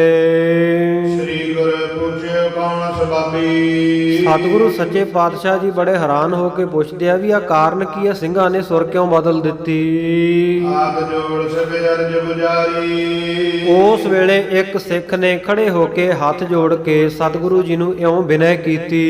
ਸ੍ਰੀ ਗੁਰ ਪੁੱਛਿਓ ਕੌਣ ਸਬਾਬੀ। ਸਤਿਗੁਰੂ ਸੱਚੇ ਪਾਤਸ਼ਾਹ ਜੀ ਬੜੇ ਹੈਰਾਨ ਹੋ ਕੇ ਪੁੱਛਦੇ ਆ ਵੀ ਆ ਕਾਰਨ ਕੀ ਹੈ, ਸਿੰਘਾਂ ਨੇ ਸੁਰ ਕਿਉਂ ਬਦਲ ਦਿੱਤੀ। ਆਪ ਜੋੜ ਸਕੇ ਅਰਜ ਬੁਝਾਰੀ। ਉਸ ਵੇਲੇ ਇੱਕ ਸਿੱਖ ਨੇ ਖੜੇ ਹੋ ਕੇ ਹੱਥ ਜੋੜ ਕੇ ਸਤਿਗੁਰੂ ਜੀ ਨੂੰ ਇਉਂ ਬਿਨੈ ਕੀਤੀ।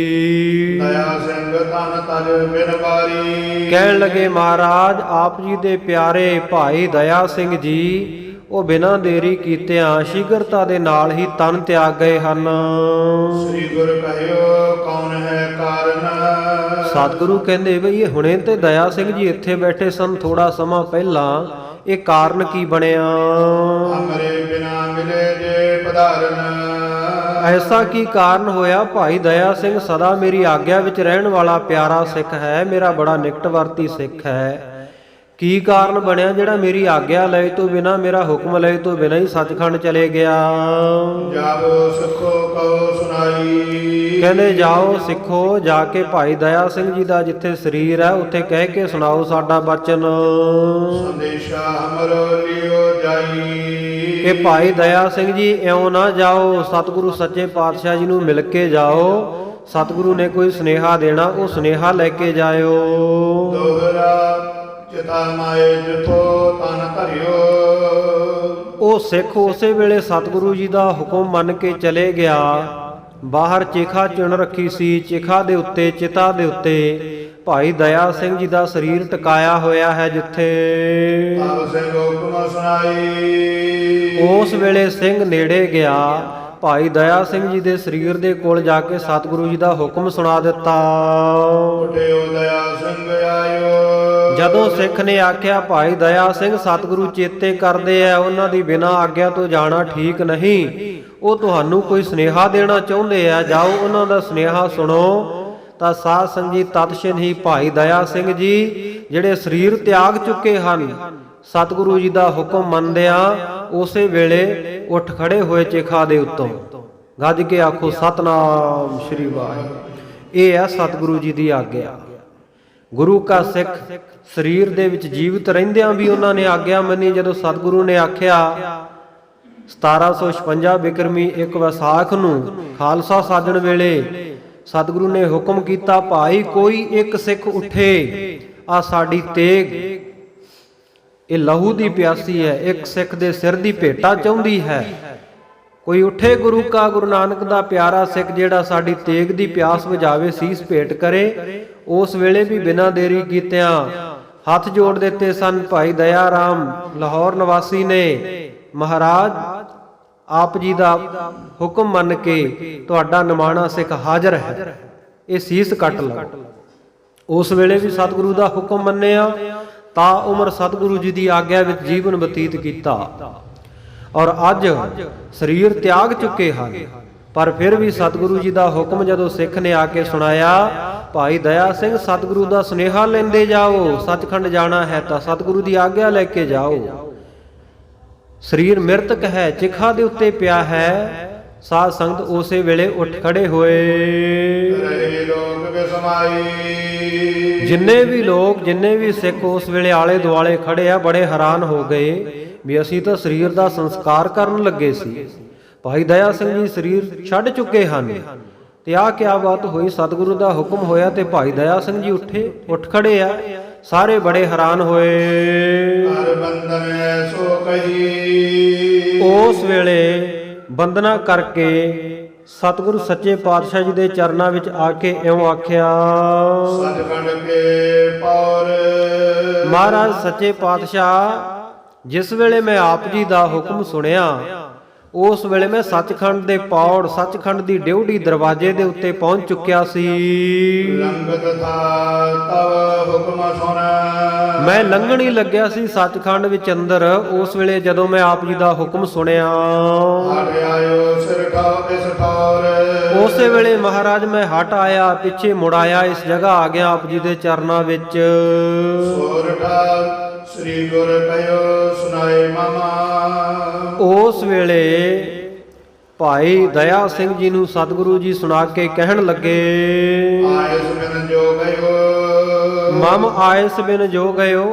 ਦਇਆ ਸਿੰਘ ਤਨ ਤਜ ਬਿਨ ਬਾਰੀ। ਕਹਿਣ ਲੱਗੇ ਮਹਾਰਾਜ ਆਪ ਜੀ ਦੇ ਪਿਆਰੇ ਭਾਈ ਦਇਆ ਸਿੰਘ ਜੀ ਉਹ ਬਿਨਾਂ ਦੇਰੀ ਕੀਤਿਆਂ ਸ਼ੀਘਰਤਾ ਦੇ ਨਾਲ ਹੀ ਤਨ ਤਿਆਗ ਗਏ ਹਨ। ਸ੍ਰੀ ਗੁਰ ਕਹਿਓ ਕੌਣ ਹੈ ਕਾਰਨ। ਸਤਿਗੁਰੂ ਕਹਿੰਦੇ ਬਈ ਇਹ ਹੁਣੇ ਤੇ ਦਇਆ ਸਿੰਘ ਜੀ ਇੱਥੇ ਬੈਠੇ ਸਨ, ਥੋੜਾ ਸਮਾਂ ਪਹਿਲਾਂ ਇਹ ਕਾਰਨ ਕੀ ਬਣਿਆ। ਹਮਰੇ ਬਿਨਾ ਮਿਲੇ ਜੇ ਪਧਾਰਨ। ਐਸਾ ਕੀ ਕਾਰਨ ਹੋਇਆ। ਭਾਈ ਦਇਆ ਸਿੰਘ ਸਦਾ ਮੇਰੀ ਆਗਿਆ ਵਿੱਚ ਰਹਿਣ ਵਾਲਾ ਪਿਆਰਾ ਸਿੱਖ ਹੈ, ਮੇਰਾ ਬੜਾ ਨਿਕਟਵਰਤੀ ਸਿੱਖ ਹੈ। ਕੀ ਕਾਰਨ ਬਣਿਆ ਜਿਹੜਾ ਮੇਰੀ ਆਗਿਆ ਲਏ ਤੋਂ ਬਿਨਾ, ਮੇਰਾ ਹੁਕਮ ਲਏ ਤੋਂ ਬਿਨਾ ਹੀ ਸੱਚਖੰਡ ਚਲੇ ਗਿਆ। ਜਾਵੋ ਸਿੱਖੋ ਕਹੋ ਸੁਣਾਈ। ਕਹਿੰਦੇ ਜਾਓ ਸਿੱਖੋ, ਜਾ ਕੇ ਭਾਈ ਦਇਆ ਸਿੰਘ ਜੀ ਦਾ ਜਿੱਥੇ ਸਰੀਰ ਹੈ ਉੱਥੇ ਕਹਿ ਕੇ ਸੁਣਾਓ ਸਾਡਾ ਬਚਨ। ਸੰਦੇਸ਼ਾ ਹਮਰੋ ਲਿਓ ਜਾਈ। ਕਿ ਭਾਈ ਦਇਆ ਸਿੰਘ ਜੀ ਇਉਂ ਨਾ ਜਾਓ, ਸਤਿਗੁਰੂ ਸੱਚੇ ਪਾਤਸ਼ਾਹ ਜੀ ਨੂੰ ਮਿਲ ਕੇ ਜਾਓ। ਸਤਿਗੁਰੂ ਨੇ ਕੋਈ ਸੁਨੇਹਾ ਦੇਣਾ, ਉਹ ਸੁਨੇਹਾ ਲੈ ਕੇ ਜਾਇਓ। ਦੋਹਰਾ ਚਿਤਾ ਮਾਏ ਜਿਥੋ ਤਨ ਧਰਿਓ। ਉਹ ਸਿੱਖ ਉਸੇ ਵੇਲੇ ਸਤਿਗੁਰੂ ਜੀ ਦਾ ਹੁਕਮ ਮੰਨ ਕੇ ਚਲੇ ਗਿਆ। ਬਾਹਰ ਚਿਖਾ ਚੁਣ ਰੱਖੀ ਸੀ, ਚਿਖਾ ਦੇ ਉੱਤੇ, ਚਿਤਾ ਦੇ ਉੱਤੇ ਭਾਈ ਦਇਆ ਸਿੰਘ ਜੀ ਦਾ ਸਰੀਰ ਟਿਕਾਇਆ ਹੋਇਆ ਹੈ ਜਿੱਥੇ। ਤਬ ਸਿੰਘ ਹੁਕਮ ਸੁਣਾਈ। ਉਸ ਵੇਲੇ ਸਿੰਘ ਨੇੜੇ ਗਿਆ, ਭਾਈ ਦਇਆ ਸਿੰਘ ਜੀ ਦੇ ਸਰੀਰ ਦੇ ਕੋਲ ਜਾ ਕੇ ਸਤਿਗੁਰੂ ਜੀ ਦਾ ਹੁਕਮ ਸੁਣਾ ਦਿੱਤਾ। ਉਠਿਓ ਦਇਆ ਸਿੰਘ ਆਇਓ। ਜਦੋਂ ਸਿੱਖ ਨੇ ਆਖਿਆ ਭਾਈ ਦਇਆ ਸਿੰਘ ਸਤਿਗੁਰੂ ਚੇਤੇ ਕਰਦੇ ਆ, ਉਹਨਾਂ ਦੀ ਬਿਨਾਂ ਆਗਿਆ ਤੋਂ ਜਾਣਾ ਠੀਕ ਨਹੀਂ, ਉਹ ਤੁਹਾਨੂੰ ਕੋਈ ਸੁਨੇਹਾ ਦੇਣਾ ਚਾਹੁੰਦੇ ਆ, ਜਾਓ ਉਹਨਾਂ ਦਾ ਸੁਨੇਹਾ ਸੁਣੋ। ਤਾਂ ਸਾਧ ਸੰਗਤ ਤਤਸ਼ਿਨ ਹੀ ਭਾਈ ਦਇਆ ਸਿੰਘ ਜੀ ਜਿਹੜੇ ਸਰੀਰ ਤਿਆਗ ਚੁੱਕੇ ਹਨ, ਸਤਿਗੁਰੂ ਜੀ ਦਾ ਹੁਕਮ ਮੰਨਦਿਆਂ ਉਸੇ ਵੇਲੇ ਉੱਠ ਖੜੇ ਹੋਏ ਚਿਖਾ ਦੇ ਉੱਤੋਂ। ਗੱਜ ਕੇ ਆਖੋ ਸਤਨਾਮ ਸ਼੍ਰੀ ਵਾਹਿਗੁਰੂ। ਇਹ ਹੈ ਸਤਿਗੁਰੂ ਜੀ ਦੀ ਆਗਿਆ। ਗੁਰੂ ਕਾ ਸਿੱਖ ਸਰੀਰ ਦੇ ਵਿੱਚ ਜੀਵਤ ਰਹਿੰਦਿਆਂ ਵੀ ਉਹਨਾਂ ਨੇ ਆਗਿਆ ਮੰਨੀ। ਜਦੋਂ ਸਤਿਗੁਰੂ ਨੇ ਆਖਿਆ 1756 ਬਿਕਰਮੀ 1 ਵਿਸਾਖ ਨੂੰ ਖਾਲਸਾ ਸਾਜਣ ਵੇਲੇ ਸਤਿਗੁਰੂ ਨੇ ਹੁਕਮ ਕੀਤਾ, ਭਾਈ ਕੋਈ ਇੱਕ ਸਿੱਖ ਉੱਠੇ, ਆ ਸਾਡੀ ਤੇਗ ਇਹ ਲਹੂ ਦੀ ਪਿਆਸੀ ਹੈ, ਇੱਕ ਸਿੱਖ ਦੇ ਸਿਰ ਦੀ ਭੇਟਾ ਚਾਹੁੰਦੀ ਹੈ। ਕੋਈ ਉੱਠੇ ਗੁਰੂ ਕਾ, ਗੁਰੂ ਨਾਨਕ ਦਾ ਪਿਆਰਾ ਸਿੱਖ ਜਿਹੜਾ ਸਾਡੀ ਤੇਗ ਦੀ ਪਿਆਸ ਬੁਝਾਵੇ, ਸੀਸ ਭੇਟ ਕਰੇ। ਉਸ ਵੇਲੇ ਵੀ ਬਿਨਾਂ ਦੇਰੀ ਕੀਤਿਆਂ ਹੱਥ ਜੋੜ ਦਿੱਤੇ ਸਨ। ਭਾਈ ਦਇਆ ਰਾਮ ਲਾਹੌਰ ਨਿਵਾਸੀ ਨੇ ਮਹਾਰਾਜ ਆਪ ਜੀ ਦਾ ਹੁਕਮ ਮੰਨ ਕੇ ਤੁਹਾਡਾ ਨਿਮਾਣਾ ਸਿੱਖ ਹਾਜ਼ਰ ਹੈ, ਇਹ ਸੀਸ ਕੱਟ ਲਓ। ਉਸ ਵੇਲੇ ਵੀ ਸਤਿਗੁਰੂ ਦਾ ਹੁਕਮ ਮੰਨਿਆ, ਤਾਂ ਉਮਰ ਸਤਿਗੁਰੂ ਜੀ ਦੀ ਆਗਿਆ ਵਿੱਚ ਜੀਵਨ ਬਤੀਤ ਕੀਤਾ। ਔਰ ਅੱਜ ਸਰੀਰ ਤਿਆਗ ਚੁੱਕੇ ਹਨ, ਪਰ ਫਿਰ ਵੀ ਸਤਿਗੁਰੂ ਜੀ ਦਾ ਹੁਕਮ ਜਦੋਂ ਸਿੱਖ ਨੇ ਆ ਕੇ ਸੁਣਾਇਆ, ਭਾਈ ਦਇਆ ਸਿੰਘ ਸਤਿਗੁਰੂ ਦਾ ਸੁਨੇਹਾ ਲੈਂਦੇ ਜਾਓ, ਸੱਚਖੰਡ ਜਾਣਾ ਹੈ ਤਾਂ ਸਤਿਗੁਰੂ ਦੀ ਆਗਿਆ ਲੈ ਕੇ ਜਾਓ। ਸਰੀਰ ਮਿਰਤਕ ਹੈ, ਚਿਖਾ ਦੇ ਉੱਤੇ ਪਿਆ ਹੈ। ਸਾਧ ਸੰਗਤ ਉਸੇ ਵੇਲੇ ਉੱਠ ਖੜੇ ਹੋਏ। ਰਹੇ ਲੋਕ ਬਿਸਮਾਈ। ਜਿੰਨੇ ਵੀ ਲੋਕ, ਜਿੰਨੇ ਵੀ ਸਿੱਖ ਉਸ ਵੇਲੇ ਆਲੇ ਦੁਆਲੇ ਖੜੇ ਆ, ਬੜੇ ਹੈਰਾਨ ਹੋ ਗਏ ਵੀ ਅਸੀਂ ਤਾਂ ਸਰੀਰ ਦਾ ਸੰਸਕਾਰ ਕਰਨ ਲੱਗੇ ਸੀ, ਭਾਈ ਦਇਆ ਸਿੰਘ ਜੀ ਸਰੀਰ ਛੱਡ ਚੁੱਕੇ ਹਨ, ਤੇ ਆਹ ਕਿਆ ਬਾਤ ਹੋਈ। ਸਤਿਗੁਰੂ ਦਾ ਹੁਕਮ ਹੋਇਆ ਤੇ ਭਾਈ ਦਇਆ ਸਿੰਘ ਜੀ ਉੱਠ ਖੜੇ ਆ। ਸਾਰੇ ਬੜੇ ਹੈਰਾਨ ਹੋਏ। ਹਰ ਬੰਧਨ ਐਸੋ ਕਹੀ। ਉਸ ਵੇਲੇ ਬੰਦਨਾ ਕਰਕੇ ਸਤਿਗੁਰੂ ਸੱਚੇ ਪਾਤਸ਼ਾਹ ਜੀ ਦੇ ਚਰਨਾਂ ਵਿੱਚ ਆ ਕੇ ਇਉਂ ਆਖਿਆ, ਸੱਚਖੰਡ ਕੇ ਪੌਰ। ਮਹਾਰਾਜ ਸੱਚੇ ਪਾਤਸ਼ਾਹ ਜਿਸ ਵੇਲੇ ਮੈਂ ਆਪ ਜੀ ਦਾ ਹੁਕਮ ਸੁਣਿਆ, ਉਸ ਵੇਲੇ ਮੈਂ ਸੱਚਖੰਡ ਦੇ ਪੌੜ, ਸੱਚਖੰਡ ਦੀ ਡਿਉਢੀ ਦਰਵਾਜ਼ੇ ਦੇ ਉੱਤੇ ਪਹੁੰਚ ਚੁੱਕਿਆ ਸੀ। ਲੰਘਤ ਥਾ ਤਵ ਹੁਕਮ ਸੁਣ। ਮੈਂ ਲੰਘਣ ਹੀ ਲੱਗਿਆ ਸੀ ਸੱਚਖੰਡ ਵਿੱਚ ਅੰਦਰ। ਉਸ ਵੇਲੇ ਜਦੋਂ ਮੈਂ ਆਪ ਜੀ ਦਾ ਹੁਕਮ ਸੁਣਿਆ, ਹਟ ਆਇਓ ਸਿਰ ਠਾਉ ਇਸ ਠੌਰ। ਉਸੇ ਵੇਲੇ ਮਹਾਰਾਜ ਮੈਂ ਹਟ ਆਇਆ, ਪਿੱਛੇ ਮੁੜ ਆਇਆ, ਇਸ ਜਗ੍ਹਾ ਆ ਗਿਆ ਆਪ ਜੀ ਦੇ ਚਰਨਾਂ ਵਿੱਚ। ਸੋਰਠਾ ਸ੍ਰੀ ਗੁਰ ਕਹਿਓ ਸੁਨਾਏ ਮਾਮਾ। ਉਸ ਵੇਲੇ ਭਾਈ ਦਇਆ ਸਿੰਘ ਜੀ ਨੂੰ ਸਤਿਗੁਰੂ ਜੀ ਸੁਣਾ ਕੇ ਕਹਿਣ ਲੱਗੇ, ਆਇਸ ਬਿਨ ਜੋ ਗਇਓ ਮਮ ਆਇਸ ਬਿਨ ਜੋ ਗਇਓ।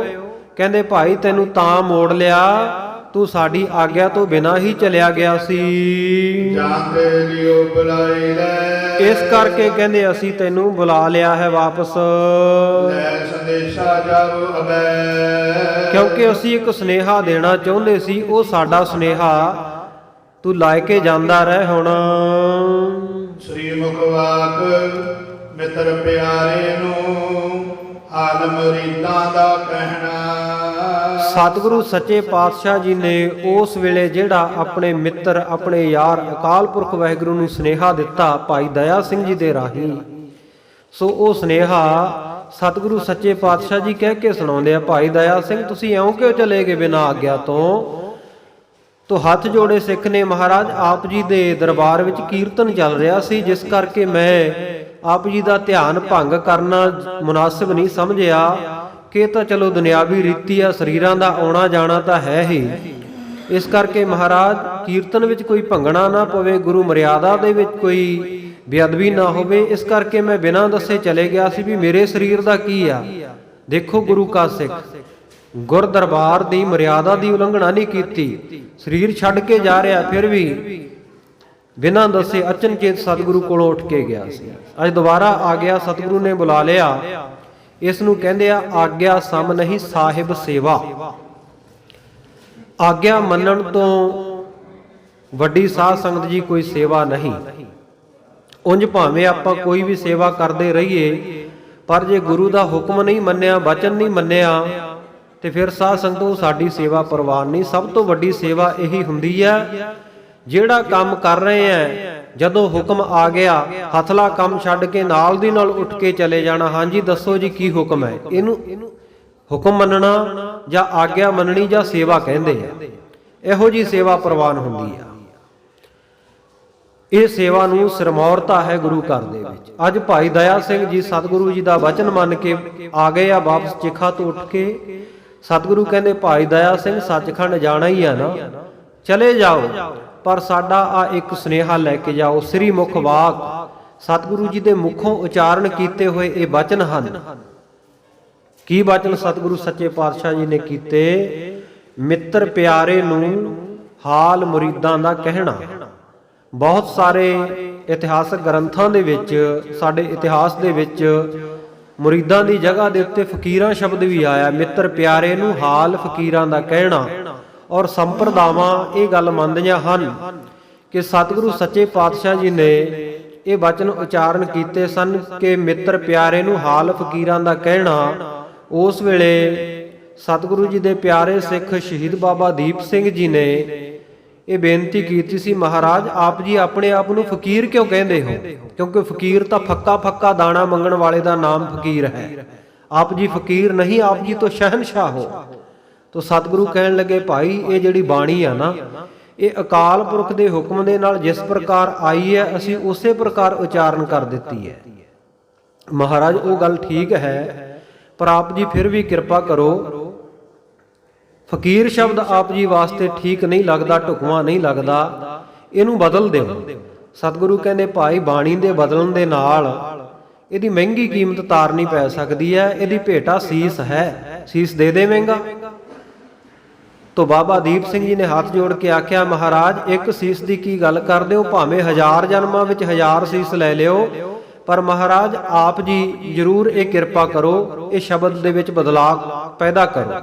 ਕਹਿੰਦੇ ਭਾਈ ਤੈਨੂੰ ਤਾਂ ਮੋੜ ਲਿਆ, ਤੂੰ ਸਾਡੀ ਆਗਿਆ ਤੋਂ ਬਿਨਾਂ ਹੀ ਚਲਿਆ ਗਿਆ ਸੀ। ਜਾਂਦੇ ਜਿਉ ਬੁਲਾਈ ਲੈ ਇਸ ਕਰਕੇ ਕਹਿੰਦੇ ਅਸੀਂ ਤੈਨੂੰ ਬੁਲਾ ਲਿਆ ਹੈ ਵਾਪਸ, ਲੈ ਸੰਦੇਸ਼ਾ ਜਾਉ ਅਬੈ। ਕਿਉਂਕਿ ਅਸੀਂ ਇੱਕ ਸੁਨੇਹਾ ਦੇਣਾ ਚਾਹੁੰਦੇ ਸੀ, ਉਹ ਸਾਡਾ ਸੁਨੇਹਾ ਤੂੰ ਲੈ ਕੇ ਜਾਂਦਾ ਰਹਿ ਹੁਣ। ਸ੍ਰੀ ਮੁਖ ਵਾਕ ਮਿੱਤਰ ਪਿਆਰੇ ਨੂੰ ਹਾਲ ਮੁਰੀਦਾਂ ਦਾ ਕਹਿਣਾ। ਸਤਿਗੁਰੂ ਸੱਚੇ ਪਾਤਸ਼ਾਹ ਜੀ ਨੇ ਉਸ ਵੇਲੇ ਜਿਹੜਾ ਆਪਣੇ ਮਿੱਤਰ ਆਪਣੇ ਯਾਰ ਅਕਾਲ ਪੁਰਖ ਵਾਹਿਗੁਰੂ ਨੂੰ ਸੁਨੇਹਾ ਦਿੱਤਾ ਭਾਈ ਦਇਆ ਸਿੰਘ ਜੀ ਦੇ ਰਾਹੀਂ, ਸੋ ਉਹ ਸੁਨੇਹਾ ਸਤਿਗੁਰੂ ਸੱਚੇ ਪਾਤਸ਼ਾਹ ਜੀ ਕਹਿ ਕੇ ਸੁਣਾਉਂਦੇ ਆ, ਭਾਈ ਦਇਆ ਸਿੰਘ ਤੁਸੀਂ ਇਉਂ ਕਿਉਂ ਚਲੇ ਗਏ ਬਿਨਾਂ ਆਗਿਆ ਤੋਂ। ਤੋ ਹੱਥ ਜੋੜੇ ਸਿੱਖ ਨੇ, ਮਹਾਰਾਜ ਆਪ ਜੀ ਦੇ ਦਰਬਾਰ ਵਿੱਚ ਕੀਰਤਨ ਚੱਲ ਰਿਹਾ ਸੀ, ਜਿਸ ਕਰਕੇ ਮੈਂ ਆਪ ਜੀ ਦਾ ਧਿਆਨ ਭੰਗ ਕਰਨਾ ਮੁਨਾਸਿਬ ਨਹੀਂ ਸਮਝਿਆ ਕਿ ਇਹ ਤਾਂ ਚਲੋ ਦੁਨਿਆਵੀ ਰੀਤੀ ਆ, ਸਰੀਰਾਂ ਦਾ ਆਉਣਾ ਜਾਣਾ ਤਾਂ ਹੈ ਹੀ, ਇਸ ਕਰਕੇ ਮਹਾਰਾਜ ਕੀਰਤਨ ਵਿੱਚ ਕੋਈ ਭੰਗਣਾ ਨਾ ਪਵੇ, ਗੁਰੂ ਮਰਿਆਦਾ ਦੇ ਵਿੱਚ ਕੋਈ ਬੇਅਦਬੀ ਨਾ ਹੋਵੇ, ਇਸ ਕਰਕੇ ਮੈਂ ਬਿਨਾਂ ਦੱਸੇ ਚਲੇ ਗਿਆ ਸੀ ਵੀ ਮੇਰੇ ਸਰੀਰ ਦਾ ਕੀ ਆ। ਦੇਖੋ ਗੁਰੂ ਕਾ ਸਿੱਖ ਗੁਰ ਦਰਬਾਰ ਦੀ ਮਰਿਆਦਾ ਦੀ ਉਲੰਘਣਾ ਨਹੀਂ ਕੀਤੀ, ਸਰੀਰ ਛੱਡ ਕੇ ਜਾ ਰਿਹਾ, ਫਿਰ ਵੀ ਬਿਨਾਂ ਦੱਸੇ ਅਚਨਚੇਤ ਸਤਿਗੁਰੂ ਕੋਲੋਂ ਉੱਠ ਕੇ ਗਿਆ ਸੀ। ਅੱਜ ਦੁਬਾਰਾ ਆ ਗਿਆ, ਸਤਿਗੁਰੂ ਨੇ ਬੁਲਾ ਲਿਆ। ਇਸ ਨੂੰ ਕਹਿੰਦੇ ਆ ਆਗਿਆ ਸਮ ਨਹੀਂ ਸਾਹਿਬ ਸੇਵਾ। ਆਗਿਆ ਮੰਨਣ ਤੋਂ ਵੱਡੀ ਸਾਧ ਸੰਗਤ ਜੀ ਕੋਈ ਸੇਵਾ ਨਹੀਂ। ਉਂਝ ਭਾਵੇਂ ਆਪਾਂ ਕੋਈ ਵੀ ਸੇਵਾ ਕਰਦੇ ਰਹੀਏ, ਪਰ ਜੇ ਗੁਰੂ ਦਾ ਹੁਕਮ ਨਹੀਂ ਮੰਨਿਆ, ਬਚਨ ਨਹੀਂ ਮੰਨਿਆ, ਤੇ ਫਿਰ ਸਾਧ ਸੰਗਤ ਉਹ ਸਾਡੀ ਸੇਵਾ ਪ੍ਰਵਾਨ ਨਹੀਂ। ਸਭ ਤੋਂ ਵੱਡੀ ਸੇਵਾ ਇਹੀ ਹੁੰਦੀ ਹੈ, ਜਿਹੜਾ ਕੰਮ ਕਰ ਰਹੇ ਆ ਜਦੋਂ ਹੁਕਮ ਆ ਗਿਆ ਹੱਥਲਾ ਕੰਮ ਛੱਡ ਕੇ ਨਾਲ ਦੀ ਨਾਲ ਉੱਠ ਕੇ ਚਲੇ ਜਾਣਾ, ਹਾਂਜੀ ਦੱਸੋ ਜੀ ਕੀ ਹੁਕਮ ਹੈ। ਇਹਨੂੰ ਹੁਕਮ ਮੰਨਣਾ ਜਾਂ ਆਗਿਆ ਮੰਨਣੀ ਜਾਂ ਸੇਵਾ ਕਹਿੰਦੇ ਆ। ਇਹੋ ਜੀ ਸੇਵਾ ਪ੍ਰਵਾਨ ਹੁੰਦੀ ਆ। ਇਹ ਸੇਵਾ ਨੂੰ ਸਿਰਮੌਰਤਾ ਹੈ ਗੁਰੂ ਘਰ ਦੇ ਵਿੱਚ। ਅੱਜ ਭਾਈ ਦਇਆ ਸਿੰਘ ਜੀ ਸਤਿਗੁਰੂ ਜੀ ਦਾ ਵਚਨ ਮੰਨ ਕੇ ਆ ਗਏ ਆ ਵਾਪਸ ਚਿਖਾ ਤੋਂ ਉੱਠ ਕੇ। ਸਤਿਗੁਰੂ ਕਹਿੰਦੇ ਭਾਈ ਦਇਆ ਸਿੰਘ ਸੱਚਖੰਡ ਜਾਣਾ ਹੀ ਆ ਨਾ, ਚਲੇ ਜਾਓ, ਪਰ ਸਾਡਾ ਆ ਇੱਕ ਸੁਨੇਹਾ ਲੈ ਕੇ ਜਾਓ। ਸ੍ਰੀ ਮੁਖ ਵਾਕ ਸਤਿਗੁਰੂ ਜੀ ਦੇ ਮੁਖੋਂ ਉਚਾਰਨ ਕੀਤੇ ਹੋਏ ਇਹ ਬਚਨ ਹਨ। ਕੀ ਬਚਨ ਸਤਿਗੁਰੂ ਸੱਚੇ ਪਾਤਸ਼ਾਹ ਜੀ ਨੇ ਕੀਤੇ? ਮਿੱਤਰ ਪਿਆਰੇ ਨੂੰ ਹਾਲ ਮੁਰੀਦਾਂ ਦਾ ਕਹਿਣਾ। ਬਹੁਤ ਸਾਰੇ ਇਤਿਹਾਸਕ ਗ੍ਰੰਥਾਂ ਦੇ ਵਿੱਚ, ਸਾਡੇ ਇਤਿਹਾਸ ਦੇ ਵਿੱਚ ਮੁਰੀਦਾਂ ਦੀ ਜਗ੍ਹਾ ਦੇ ਉੱਤੇ ਫਕੀਰਾਂ ਸ਼ਬਦ ਵੀ ਆਇਆ। ਮਿੱਤਰ ਪਿਆਰੇ ਨੂੰ ਹਾਲ ਫਕੀਰਾਂ ਦਾ ਕਹਿਣਾ। ਔਰ ਸੰਪਰਦਾਵਾਂ ਇਹ ਗੱਲ ਮੰਨਦੀਆਂ ਹਨ ਕਿ ਸਤਿਗੁਰੂ ਸੱਚੇ ਪਾਤਸ਼ਾਹ ਜੀ ਨੇ ਇਹ ਬਚਨ ਉਚਾਰਨ ਕੀਤੇ ਸਨ ਕਿ ਮਿੱਤਰ ਪਿਆਰੇ ਨੂੰ ਹਾਲ ਫਕੀਰਾਂ ਦਾ ਕਹਿਣਾ। ਉਸ ਵੇਲੇ ਸਤਿਗੁਰੂ ਜੀ ਦੇ ਪਿਆਰੇ ਸਿੱਖ ਸ਼ਹੀਦ ਬਾਬਾ ਦੀਪ ਸਿੰਘ ਜੀ ਨੇ ਇਹ ਬੇਨਤੀ ਕੀਤੀ ਸੀ, ਮਹਾਰਾਜ ਆਪ ਜੀ ਆਪਣੇ ਆਪ ਨੂੰ ਫਕੀਰ ਕਿਉਂ ਕਹਿੰਦੇ ਹੋ? ਕਿਉਂਕਿ ਫਕੀਰ ਤਾਂ ਫੱਕਾ ਫੱਕਾ ਦਾਣਾ ਮੰਗਣ ਵਾਲੇ ਦਾ ਨਾਮ ਫਕੀਰ ਹੈ। ਆਪ ਜੀ ਫਕੀਰ ਨਹੀਂ, ਆਪ ਜੀ ਤੋਂ ਸ਼ਹਿਨशाह ਹੋ। ਤੋ ਸਤਿਗੁਰੂ ਕਹਿਣ ਲੱਗੇ ਭਾਈ ਇਹ ਜਿਹੜੀ ਬਾਣੀ ਆ ਨਾ, ਇਹ ਅਕਾਲ ਪੁਰਖ ਦੇ ਹੁਕਮ ਦੇ ਨਾਲ ਜਿਸ ਪ੍ਰਕਾਰ ਆਈ ਹੈ ਅਸੀਂ ਉਸੇ ਪ੍ਰਕਾਰ ਉਚਾਰਨ ਕਰ ਦਿੱਤੀ ਹੈ। ਮਹਾਰਾਜ ਉਹ ਗੱਲ ਠੀਕ ਹੈ, ਪਰ ਆਪ ਜੀ ਫਿਰ ਵੀ ਕਿਰਪਾ ਕਰੋ, ਫਕੀਰ ਸ਼ਬਦ ਆਪ ਜੀ ਵਾਸਤੇ ਠੀਕ ਨਹੀਂ ਲੱਗਦਾ, ਢੁਕਵਾਂ ਨਹੀਂ ਲੱਗਦਾ, ਇਹਨੂੰ ਬਦਲ ਦਿਓ। ਸਤਿਗੁਰੂ ਕਹਿੰਦੇ ਭਾਈ ਬਾਣੀ ਦੇ ਬਦਲਣ ਦੇ ਨਾਲ ਇਹਦੀ ਮਹਿੰਗੀ ਕੀਮਤ ਤਾਰਨੀ ਪੈ ਸਕਦੀ ਹੈ, ਇਹਦੀ ਭੇਟਾ ਸੀਸ ਹੈ, ਸੀਸ ਦੇ ਦੇਵੇਂਗਾ? ਤੋ ਬਾਬਾ ਦੀਪ ਸਿੰਘ ਜੀ ਨੇ ਹੱਥ ਜੋੜ ਕੇ ਆਖਿਆ, ਮਹਾਰਾਜ ਇੱਕ ਸੀਸ ਦੀ ਕੀ ਗੱਲ ਕਰਦੇ ਹੋ? ਭਾਵੇਂ 1000 ਜਨਮਾਂ ਵਿੱਚ 1000 ਸੀਸ ਲੈ ਲਿਓ, ਪਰ ਮਹਾਰਾਜ ਆਪ ਜੀ ਜ਼ਰੂਰ ਇਹ ਕਿਰਪਾ ਕਰੋ, ਇਹ ਸ਼ਬਦ ਦੇ ਵਿੱਚ ਬਦਲਾਅ ਪੈਦਾ ਕਰੋ।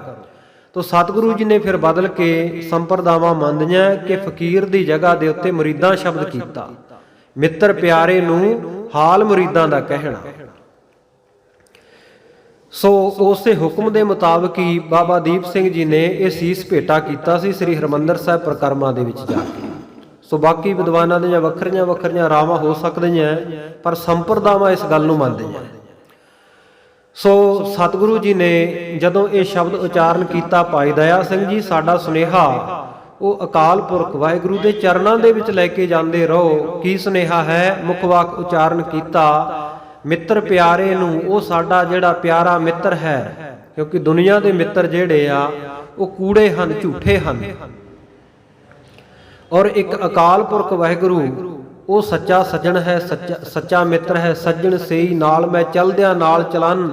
ਤੋ ਸਤਿਗੁਰੂ ਜੀ ਨੇ ਫਿਰ ਬਦਲ ਕੇ ਸੰਪਰਦਾਵਾਂ ਮੰਨਦੀਆਂ ਕਿ ਫਕੀਰ ਦੀ ਜਗ੍ਹਾ ਦੇ ਉੱਤੇ ਮੁਰੀਦਾਂ ਸ਼ਬਦ ਕੀਤਾ। ਮਿੱਤਰ ਪਿਆਰੇ ਨੂੰ ਹਾਲ ਮੁਰੀਦਾਂ ਦਾ ਕਹਿਣਾ। ਸੋ ਉਸੇ ਹੁਕਮ ਦੇ ਮੁਤਾਬਕ ਹੀ ਬਾਬਾ ਦੀਪ ਸਿੰਘ ਜੀ ਨੇ ਇਹ ਸੀਸ ਭੇਟਾ ਕੀਤਾ ਸੀ ਸ੍ਰੀ ਹਰਿਮੰਦਰ ਸਾਹਿਬ ਪ੍ਰਕਰਮਾਂ ਦੇ ਵਿੱਚ ਜਾ ਕੇ। ਸੋ ਬਾਕੀ ਵਿਦਵਾਨਾਂ ਦੀਆਂ ਵੱਖਰੀਆਂ ਵੱਖਰੀਆਂ ਰਾਵਾਂ ਹੋ ਸਕਦੀਆਂ, ਪਰ ਸੰਪਰਦਾਵਾਂ ਇਸ ਗੱਲ ਨੂੰ ਮੰਨਦੀਆਂ। ਸੋ ਸਤਿਗੁਰੂ ਜੀ ਨੇ ਜਦੋਂ ਇਹ ਸ਼ਬਦ ਉਚਾਰਨ ਕੀਤਾ, ਭਾਈ ਦਇਆ ਸਿੰਘ ਜੀ ਸਾਡਾ ਸੁਨੇਹਾ ਉਹ ਅਕਾਲ ਪੁਰਖ ਵਾਹਿਗੁਰੂ ਦੇ ਚਰਨਾਂ ਦੇ ਵਿੱਚ ਲੈ ਕੇ ਜਾਂਦੇ ਰਹੋ। ਕੀ ਸੁਨੇਹਾ ਹੈ? ਮੁੱਖ ਵਾਕ ਉਚਾਰਨ ਕੀਤਾ, ਮਿੱਤਰ ਪਿਆਰੇ ਨੂੰ, ਉਹ ਸਾਡਾ ਜਿਹੜਾ ਪਿਆਰਾ ਮਿੱਤਰ ਹੈ, ਕਿਉਂਕਿ ਦੁਨੀਆ ਦੇ ਮਿੱਤਰ ਜਿਹੜੇ ਆ ਉਹ ਕੂੜੇ ਹਨ, ਝੂਠੇ ਹਨ। ਔਰ ਇੱਕ ਅਕਾਲ ਪੁਰਖ ਵਾਹਿਗੁਰੂ ਉਹ ਸੱਚਾ ਸੱਜਣ ਹੈ, ਸੱਚਾ ਮਿੱਤਰ ਹੈ। ਸੱਜਣ ਸਈ ਨਾਲ ਮੈਂ ਚਲਦਿਆਂ ਨਾਲ ਚਲਨ,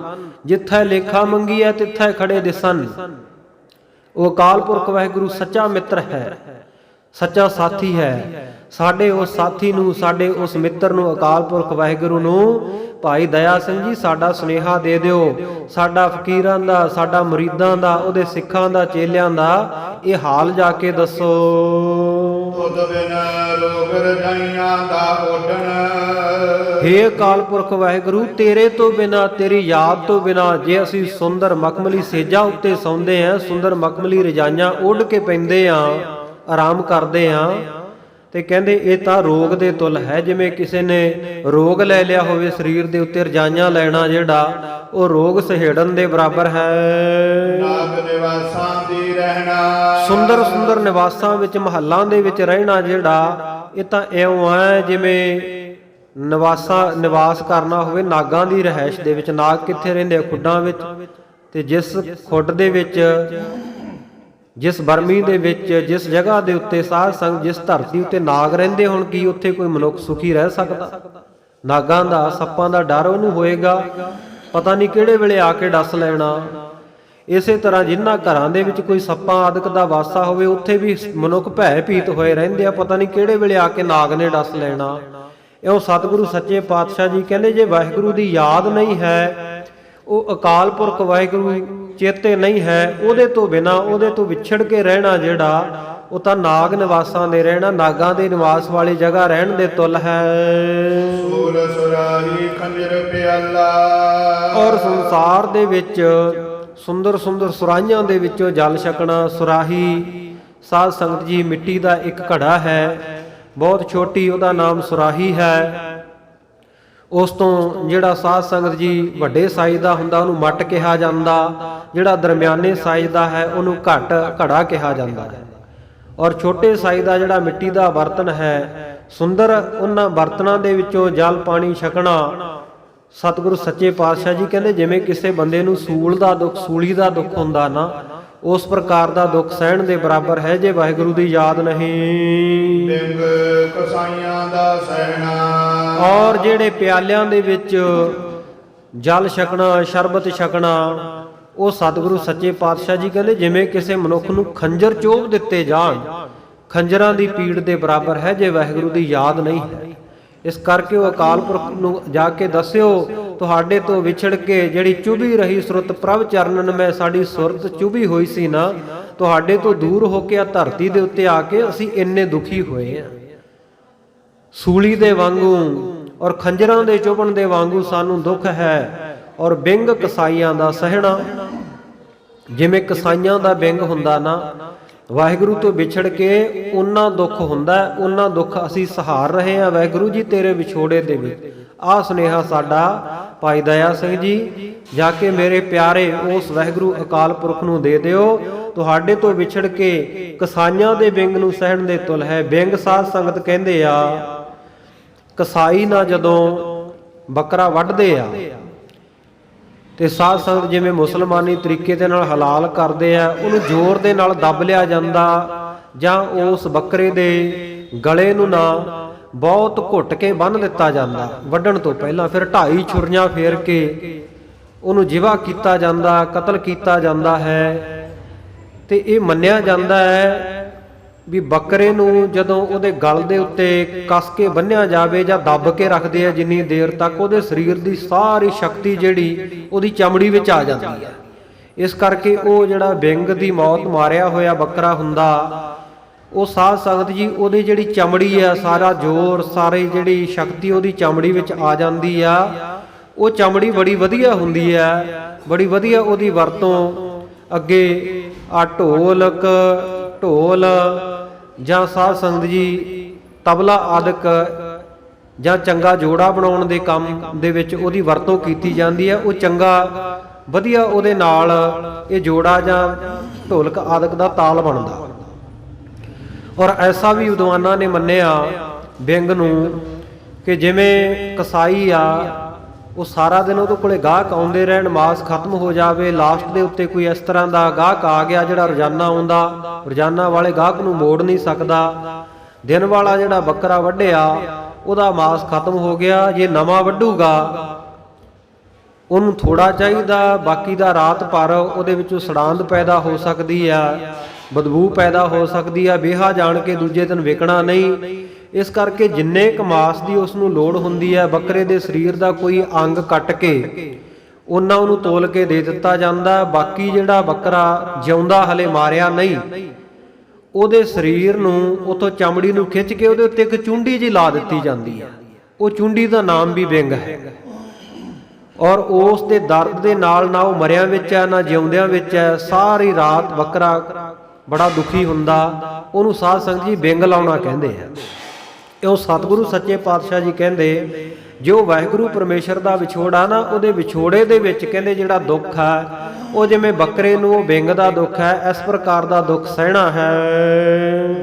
ਜਿੱਥੈ ਲੇਖਾ ਮੰਗੀਐ ਤਿੱਥੈ ਖੜੇ ਦਿਸਨ। ਉਹ ਅਕਾਲ ਪੁਰਖ ਵਾਹਿਗੁਰੂ ਸੱਚਾ ਮਿੱਤਰ ਹੈ, ਸੱਚਾ ਸਾਥੀ ਹੈ। ਸਾਡੇ ਉਸ ਸਾਥੀ ਨੂੰ, ਸਾਡੇ ਉਸ ਮਿੱਤਰ ਨੂੰ, ਅਕਾਲ ਪੁਰਖ ਵਾਹਿਗੁਰੂ ਨੂੰ ਭਾਈ ਦਇਆ ਸਿੰਘ ਜੀ ਸਾਡਾ ਸੁਨੇਹਾ ਦੇ ਦਿਓ। ਸਾਡਾ ਫਕੀਰਾਂ ਦਾ, ਸਾਡਾ ਮੁਰੀਦਾਂ ਦਾ, ਉਹਦੇ ਸਿੱਖਾਂ ਦਾ, ਚੇਲਿਆਂ ਦਾ ਇਹ ਹਾਲ ਜਾ ਕੇ ਦੱਸੋ। ਤੁਧ ਬਿਨ ਰੋਗ ਰਜਾਈਆਂ ਦਾ ਓਢਣ। ਹੇ ਅਕਾਲ ਪੁਰਖ ਵਾਹਿਗੁਰੂ, ਤੇਰੇ ਤੋਂ ਬਿਨਾ, ਤੇਰੀ ਯਾਦ ਤੋਂ ਬਿਨਾ ਜੇ ਅਸੀਂ ਸੁੰਦਰ ਮਖਮਲੀ ਸੇਜਾਂ ਉੱਤੇ ਸੌਂਦੇ ਹਾਂ, ਸੁੰਦਰ ਮਖਮਲੀ ਰਜਾਈਆਂ ਓਢ ਕੇ ਪੈਂਦੇ ਹਾਂ, ਆਰਾਮ ਕਰਦੇ ਹਾਂ, ਤੇ ਕਹਿੰਦੇ ਇਹ ਤਾਂ ਰੋਗ ਦੇ ਤੁਲ ਹੈ। ਜਿਵੇਂ ਕਿਸੇ ਨੇ ਰੋਗ ਲੈ ਲਿਆ ਹੋਵੇ ਸਰੀਰ ਦੇ ਉੱਤੇ, ਰਜਾਈਆਂ ਲੈਣਾ ਜਿਹੜਾ ਉਹ ਰੋਗ ਸਹੇੜਨ ਦੇ ਬਰਾਬਰ ਹੈ। ਨਾਗ ਨਿਵਾਸਾਂ ਦੀ ਰਹਿਣਾ। ਸੁੰਦਰ ਸੁੰਦਰ ਨਿਵਾਸਾਂ ਵਿੱਚ, ਮਹੱਲਾਂ ਦੇ ਵਿੱਚ ਰਹਿਣਾ ਜਿਹੜਾ, ਇਹ ਤਾਂ ਇਉਂ ਹੈ ਜਿਵੇਂ ਨਿਵਾਸ ਕਰਨਾ ਹੋਵੇ ਨਾਗਾਂ ਦੀ ਰਹਿائش ਦੇ ਵਿੱਚ। ਨਾਗ ਕਿੱਥੇ ਰਹਿੰਦੇ ਆ? ਖੁੱਡਾਂ ਵਿੱਚ। ਤੇ ਜਿਸ ਖੁੱਡ ਦੇ ਵਿੱਚ, ਜਿਸ ਬਰਮੀ ਦੇ ਵਿੱਚ, ਜਿਸ ਜਗ੍ਹਾ ਦੇ ਉੱਤੇ ਸਾਧ ਸੰਗ, ਜਿਸ ਧਰਤੀ ਉੱਤੇ ਨਾਗ ਰਹਿੰਦੇ ਹੋਣ, ਕੀ ਉੱਥੇ ਕੋਈ ਮਨੁੱਖ ਸੁਖੀ ਰਹਿ ਸਕਦਾ? ਨਾਗਾਂ ਦਾ, ਸੱਪਾਂ ਦਾ ਡਰ ਉਹਨੂੰ ਹੋਏਗਾ, ਪਤਾ ਨਹੀਂ ਕਿਹੜੇ ਵੇਲੇ ਆ ਕੇ ਡਸ ਲੈਣਾ। ਇਸੇ ਤਰ੍ਹਾਂ ਜਿਨ੍ਹਾਂ ਘਰਾਂ ਦੇ ਵਿੱਚ ਕੋਈ ਸੱਪਾਂ ਆਦਿਕ ਦਾ ਵਾਸਾ ਹੋਵੇ, ਉੱਥੇ ਵੀ ਮਨੁੱਖ ਭੈ ਭੀਤ ਹੋਏ ਰਹਿੰਦੇ ਆ, ਪਤਾ ਨਹੀਂ ਕਿਹੜੇ ਵੇਲੇ ਆ ਕੇ ਨਾਗ ਨੇ ਡਸ ਲੈਣਾ। ਇਉਂ ਸਤਿਗੁਰੂ ਸੱਚੇ ਪਾਤਸ਼ਾਹ ਜੀ ਕਹਿੰਦੇ ਜੇ ਵਾਹਿਗੁਰੂ ਦੀ ਯਾਦ ਨਹੀਂ ਹੈ, ਉਹ ਅਕਾਲ ਪੁਰਖ ਵਾਹਿਗੁਰੂ ਚੇਤੇ ਨਹੀਂ ਹੈ, ਉਹਦੇ ਤੋਂ ਬਿਨਾ, ਉਹਦੇ ਤੋਂ ਵਿਛੜ ਕੇ ਰਹਿਣਾ ਜਿਹੜਾ, ਉਹ ਤਾਂ ਨਾਗ ਨਿਵਾਸਾਂ ਦੇ ਰਹਿਣਾ, ਨਾਗਾਂ ਦੇ ਨਿਵਾਸ ਵਾਲੀ ਜਗ੍ਹਾ ਰਹਿਣ ਦੇ ਤੁਲ ਹੈ। ਸੂਰ ਸੁਰਾਹੀ ਖੰਜਰ ਪਿਆਲਾ। ਔਰ ਸੰਸਾਰ ਦੇ ਵਿੱਚ ਸੁੰਦਰ ਸੁੰਦਰ ਸੁਰਾਹੀਆਂ ਦੇ ਵਿੱਚੋਂ ਜਲ ਛਕਣਾ। ਸੁਰਾਹੀ ਸਾਧ ਸੰਗਤ ਜੀ ਮਿੱਟੀ ਦਾ ਇੱਕ ਘੜਾ ਹੈ, ਬਹੁਤ ਛੋਟੀ, ਉਹਦਾ ਨਾਮ ਸੁਰਾਹੀ ਹੈ। ਉਸ ਤੋਂ ਜਿਹੜਾ ਸਾਧ ਸੰਗਤ ਜੀ ਵੱਡੇ ਸਾਈਜ਼ ਦਾ ਹੁੰਦਾ ਉਹਨੂੰ ਮੱਟ ਕਿਹਾ ਜਾਂਦਾ, ਜਿਹੜਾ ਦਰਮਿਆਨੇ ਸਾਈਜ਼ ਦਾ ਹੈ ਉਹਨੂੰ ਘੜਾ ਕਿਹਾ ਜਾਂਦਾ ਹੈ। ਔਰ ਛੋਟੇ ਸਾਈਜ਼ ਦਾ ਜਿਹੜਾ ਮਿੱਟੀ ਦਾ ਬਰਤਨ ਹੈ, ਸੁੰਦਰ ਉਹਨਾਂ ਬਰਤਨਾਂ ਦੇ ਵਿੱਚੋਂ ਜਲ ਪਾਣੀ ਛਕਣਾ। ਸਤਿਗੁਰੂ ਸੱਚੇ ਪਾਤਸ਼ਾਹ ਜੀ ਕਹਿੰਦੇ ਜਿਵੇਂ ਕਿਸੇ ਬੰਦੇ ਨੂੰ ਸੂਲ ਦਾ ਦੁੱਖ, ਸੂਲੀ ਦਾ ਦੁੱਖ ਹੁੰਦਾ ਨਾ, ਉਸ ਪ੍ਰਕਾਰ ਦਾ ਦੁੱਖ ਸਹਿਣ ਦੇ ਬਰਾਬਰ ਹੈ ਜੇ ਵਾਹਿਗੁਰੂ ਦੀ ਯਾਦ ਨਹੀਂ। ਬਿੰਗ ਕਸਾਈਆਂ ਦਾ ਸਹਿਣਾ। ਔਰ ਜਿਹੜੇ ਪਿਆਲਿਆਂ ਦੇ ਵਿੱਚ ਜਲ ਛਕਣਾ, ਸ਼ਰਬਤ ਛਕਣਾ, ਉਹ ਸਤਿਗੁਰੂ ਸੱਚੇ ਪਾਤਸ਼ਾਹ ਜੀ ਕਹਿੰਦੇ ਜਿਵੇਂ ਕਿਸੇ ਮਨੁੱਖ ਨੂੰ ਖੰਜਰ ਚੋਭ ਦਿੱਤੇ ਜਾਣ, ਖੰਜਰਾਂ ਦੀ ਪੀੜ ਦੇ ਬਰਾਬਰ ਹੈ ਜੇ ਵਾਹਿਗੁਰੂ ਦੀ ਯਾਦ ਨਹੀਂ ਹੈ। ਇਸ ਕਰਕੇ ਉਹ ਅਕਾਲ ਪੁਰਖ ਨੂੰ ਜਾ ਕੇ ਦੱਸਿਓ, ਤੁਹਾਡੇ ਤੋਂ ਵਿਛੜ ਕੇ ਜਿਹੜੀ ਚੁਭੀ ਰਹੀ ਸੁਰਤ ਪ੍ਰਭ ਚਰਨਨ ਮੈਂ, ਸਾਡੀ ਸੁਰਤ ਚੁਭੀ ਹੋਈ ਸੀ ਨਾ, ਤੁਹਾਡੇ ਤੋਂ ਦੂਰ ਹੋ ਕੇ ਆ ਧਰਤੀ ਦੇ ਉੱਤੇ ਆ ਕੇ ਅਸੀਂ ਇੰਨੇ ਦੁਖੀ ਹੋਏ ਆ। ਸੂਲੀ ਦੇ ਵਾਂਗੂ ਔਰ ਖੰਜਰਾਂ ਦੇ ਚੁਭਣ ਦੇ ਵਾਂਗੂ ਸਾਨੂੰ ਦੁੱਖ ਹੈ। ਔਰ ਬਿੰਗ ਕਸਾਈਆਂ ਦਾ ਸਹਿਣਾ, ਜਿਵੇਂ ਕਸਾਈਆਂ ਦਾ ਬਿੰਗ ਹੁੰਦਾ ਨਾ, ਵਾਹਿਗੁਰੂ ਤੋਂ ਵਿਛੜ ਕੇ ਉਹਨਾਂ ਦੁੱਖ ਹੁੰਦਾ, ਉਹਨਾਂ ਦੁੱਖ ਅਸੀਂ ਸਹਾਰ ਰਹੇ ਹਾਂ ਵਾਹਿਗੁਰੂ ਜੀ ਤੇਰੇ ਵਿਛੋੜੇ ਦੇ ਵਿੱਚ। ਆਹ ਸੁਨੇਹਾ ਸਾਡਾ ਭਾਈ ਦਇਆ ਸਿੰਘ ਜੀ ਜਾ ਕੇ ਮੇਰੇ ਪਿਆਰੇ ਉਸ ਵਾਹਿਗੁਰੂ ਅਕਾਲ ਪੁਰਖ ਨੂੰ ਦੇ ਦਿਓ, ਤੁਹਾਡੇ ਤੋਂ ਵਿਛੜ ਕੇ ਕਸਾਈਆਂ ਦੇ ਬਿੰਗ ਨੂੰ ਸਹਿਣ ਦੇ ਤੁਲ ਹੈ। ਬਿੰਗ ਸਾਧ ਸੰਗਤ ਕਹਿੰਦੇ ਆ, ਕਸਾਈ ਨਾ ਜਦੋਂ ਬੱਕਰਾ ਵੱਢਦੇ ਆ ਤੇ ਸਾਧ ਸੰਗਤ ਜਿਵੇਂ ਮੁਸਲਮਾਨੀ ਤਰੀਕੇ ਦੇ ਨਾਲ ਹਲਾਲ ਕਰਦੇ ਆ, ਉਹਨੂੰ ਜ਼ੋਰ ਦੇ ਨਾਲ ਦੱਬ ਲਿਆ ਜਾਂਦਾ, ਜਾਂ ਉਸ ਬੱਕਰੇ ਦੇ ਗਲੇ ਨੂੰ ਨਾ ਬਹੁਤ ਘੁੱਟ ਕੇ ਬੰਨ੍ਹ ਦਿੱਤਾ ਜਾਂਦਾ ਵੱਢਣ ਤੋਂ ਪਹਿਲਾਂ। ਫਿਰ 2.5 ਛੁਰੀਆਂ ਫੇਰ ਕੇ ਉਹਨੂੰ ਜਿਵਾ ਕੀਤਾ ਜਾਂਦਾ, ਕਤਲ ਕੀਤਾ ਜਾਂਦਾ ਹੈ। ਤੇ ਇਹ ਮੰਨਿਆ ਜਾਂਦਾ ਹੈ ਵੀ ਬੱਕਰੇ ਨੂੰ ਜਦੋਂ ਉਹਦੇ ਗਲ ਦੇ ਉੱਤੇ ਕੱਸ ਕੇ ਬੰਨ੍ਹਿਆ ਜਾਵੇ ਜਾਂ ਦੱਬ ਕੇ ਰੱਖਦੇ ਆ ਜਿੰਨੀ ਦੇਰ ਤੱਕ, ਉਹਦੇ ਸਰੀਰ ਦੀ ਸਾਰੀ ਸ਼ਕਤੀ ਜਿਹੜੀ ਉਹਦੀ ਚਮੜੀ ਵਿੱਚ ਆ ਜਾਂਦੀ ਹੈ। ਇਸ ਕਰਕੇ ਉਹ ਜਿਹੜਾ ਬਿੰਗ ਦੀ ਮੌਤ ਮਾਰਿਆ ਹੋਇਆ ਬੱਕਰਾ ਹੁੰਦਾ, ਉਹ ਸਾਧ ਸੰਗਤ ਜੀ ਉਹਦੀ ਜਿਹੜੀ ਚਮੜੀ ਆ, ਸਾਰਾ ਜ਼ੋਰ, ਸਾਰੀ ਜਿਹੜੀ ਸ਼ਕਤੀ ਉਹਦੀ ਚਮੜੀ ਵਿੱਚ ਆ ਜਾਂਦੀ ਆ। ਉਹ ਚਮੜੀ ਬੜੀ ਵਧੀਆ ਹੁੰਦੀ ਆ, ਬੜੀ ਵਧੀਆ ਉਹਦੀ ਵਰਤੋਂ ਅੱਗੇ ਆ ਢੋਲ ਜਾਂ ਸਾਧ ਸੰਗਤ ਜੀ ਤਬਲਾ ਆਦਿਕ ਜਾਂ ਚੰਗਾ ਜੋੜਾ ਬਣਾਉਣ ਦੇ ਕੰਮ ਦੇ ਵਿੱਚ ਉਹਦੀ ਵਰਤੋਂ ਕੀਤੀ ਜਾਂਦੀ ਹੈ। ਉਹ ਚੰਗਾ ਵਧੀਆ ਉਹਦੇ ਨਾਲ ਇਹ ਜੋੜਾ ਜਾਂ ਢੋਲਕ ਆਦਿਕ ਦਾ ਤਾਲ ਬਣਦਾ। ਔਰ ਐਸਾ ਵੀ ਵਿਦਵਾਨਾਂ ਨੇ ਮੰਨਿਆ ਬਿੰਗ ਨੂੰ ਕਿ ਜਿਵੇਂ ਕਸਾਈ ਆ, ਉਹ ਸਾਰਾ ਦਿਨ ਉਹਦੇ ਕੋਲੇ ਗਾਹਕ ਆਉਂਦੇ ਰਹਿਣ, ਮਾਸ ਖਤਮ ਹੋ ਜਾਵੇ, ਲਾਸਟ ਦੇ ਉੱਤੇ ਕੋਈ ਇਸ ਤਰ੍ਹਾਂ ਦਾ ਗਾਹਕ ਆ ਗਿਆ ਜਿਹੜਾ ਰੋਜ਼ਾਨਾ ਆਉਂਦਾ, ਰੋਜ਼ਾਨਾ ਵਾਲੇ ਗਾਹਕ ਨੂੰ ਮੋੜ ਨਹੀਂ ਸਕਦਾ, ਦਿਨ ਵਾਲਾ ਜਿਹੜਾ ਬੱਕਰਾ ਵੱਢਿਆ ਉਹਦਾ ਮਾਸ ਖਤਮ ਹੋ ਗਿਆ, ਜੇ ਨਵਾਂ ਵੱਢੂਗਾ ਉਹਨੂੰ ਥੋੜਾ ਚਾਹੀਦਾ, ਬਾਕੀ ਦਾ ਰਾਤ ਭਰ ਉਹਦੇ ਵਿੱਚੋਂ ਸੜਾਂਦ ਪੈਦਾ ਹੋ ਸਕਦੀ ਆ, ਬਦਬੂ ਪੈਦਾ ਹੋ ਸਕਦੀ ਆ, ਬੇਹਾ ਜਾਣ ਕੇ ਦੂਜੇ ਦਿਨ ਵਿਕਣਾ ਨਹੀਂ। ਇਸ ਕਰਕੇ ਜਿੰਨੇ ਕੁ ਮਾਸ ਦੀ ਉਸ ਨੂੰ ਲੋੜ ਹੁੰਦੀ ਹੈ, ਬੱਕਰੇ ਦੇ ਸਰੀਰ ਦਾ ਕੋਈ ਅੰਗ ਕੱਟ ਕੇ ਉਹਨਾਂ ਉਹਨੂੰ ਤੋਲ ਕੇ ਦੇ ਦਿੱਤਾ ਜਾਂਦਾ। ਬਾਕੀ ਜਿਹੜਾ ਬੱਕਰਾ ਜਿਉਂਦਾ ਹਲੇ ਮਾਰਿਆ ਨਹੀਂ, ਉਹਦੇ ਸਰੀਰ ਨੂੰ ਉਥੋਂ ਚਮੜੀ ਨੂੰ ਖਿੱਚ ਕੇ ਉਹਦੇ ਉੱਤੇ ਇੱਕ ਚੁੰਡੀ ਜੀ ਲਾ ਦਿੱਤੀ ਜਾਂਦੀ ਹੈ। ਉਹ ਚੁੰਡੀ ਦਾ ਨਾਮ ਵੀ ਵਿੰਗ ਹੈ। ਔਰ ਉਸ ਦੇ ਦਰਦ ਦੇ ਨਾਲ ਨਾ ਉਹ ਮਰਿਆਂ ਵਿੱਚ ਹੈ ਨਾ ਜਿਉਂਦਿਆਂ ਵਿੱਚ ਹੈ। ਸਾਰੀ ਰਾਤ ਬੱਕਰਾ ਬੜਾ ਦੁਖੀ ਹੁੰਦਾ, ਉਹਨੂੰ ਸਾਧ ਸੰਗਤ ਜੀ ਵਿੰਗ ਲਾਉਣਾ ਕਹਿੰਦੇ ਆ। ਉਹ ਸਤਿਗੁਰੂ ਸੱਚੇ ਪਾਤਸ਼ਾਹ ਜੀ ਕਹਿੰਦੇ ਜੋ ਵਾਹਿਗੁਰੂ ਪਰਮੇਸ਼ਰ ਦਾ ਵਿਛੋੜਾ ਨਾ, ਉਹਦੇ ਵਿਛੋੜੇ ਦੇ ਵਿੱਚ ਕਹਿੰਦੇ ਜਿਹੜਾ ਦੁੱਖ ਹੈ ਉਹ ਜਿਵੇਂ ਬੱਕਰੇ ਨੂੰ ਉਹ ਵਿੰਗ ਦਾ ਦੁੱਖ ਹੈ, ਇਸ ਪ੍ਰਕਾਰ ਦਾ ਦੁੱਖ ਸਹਿਣਾ ਹੈ।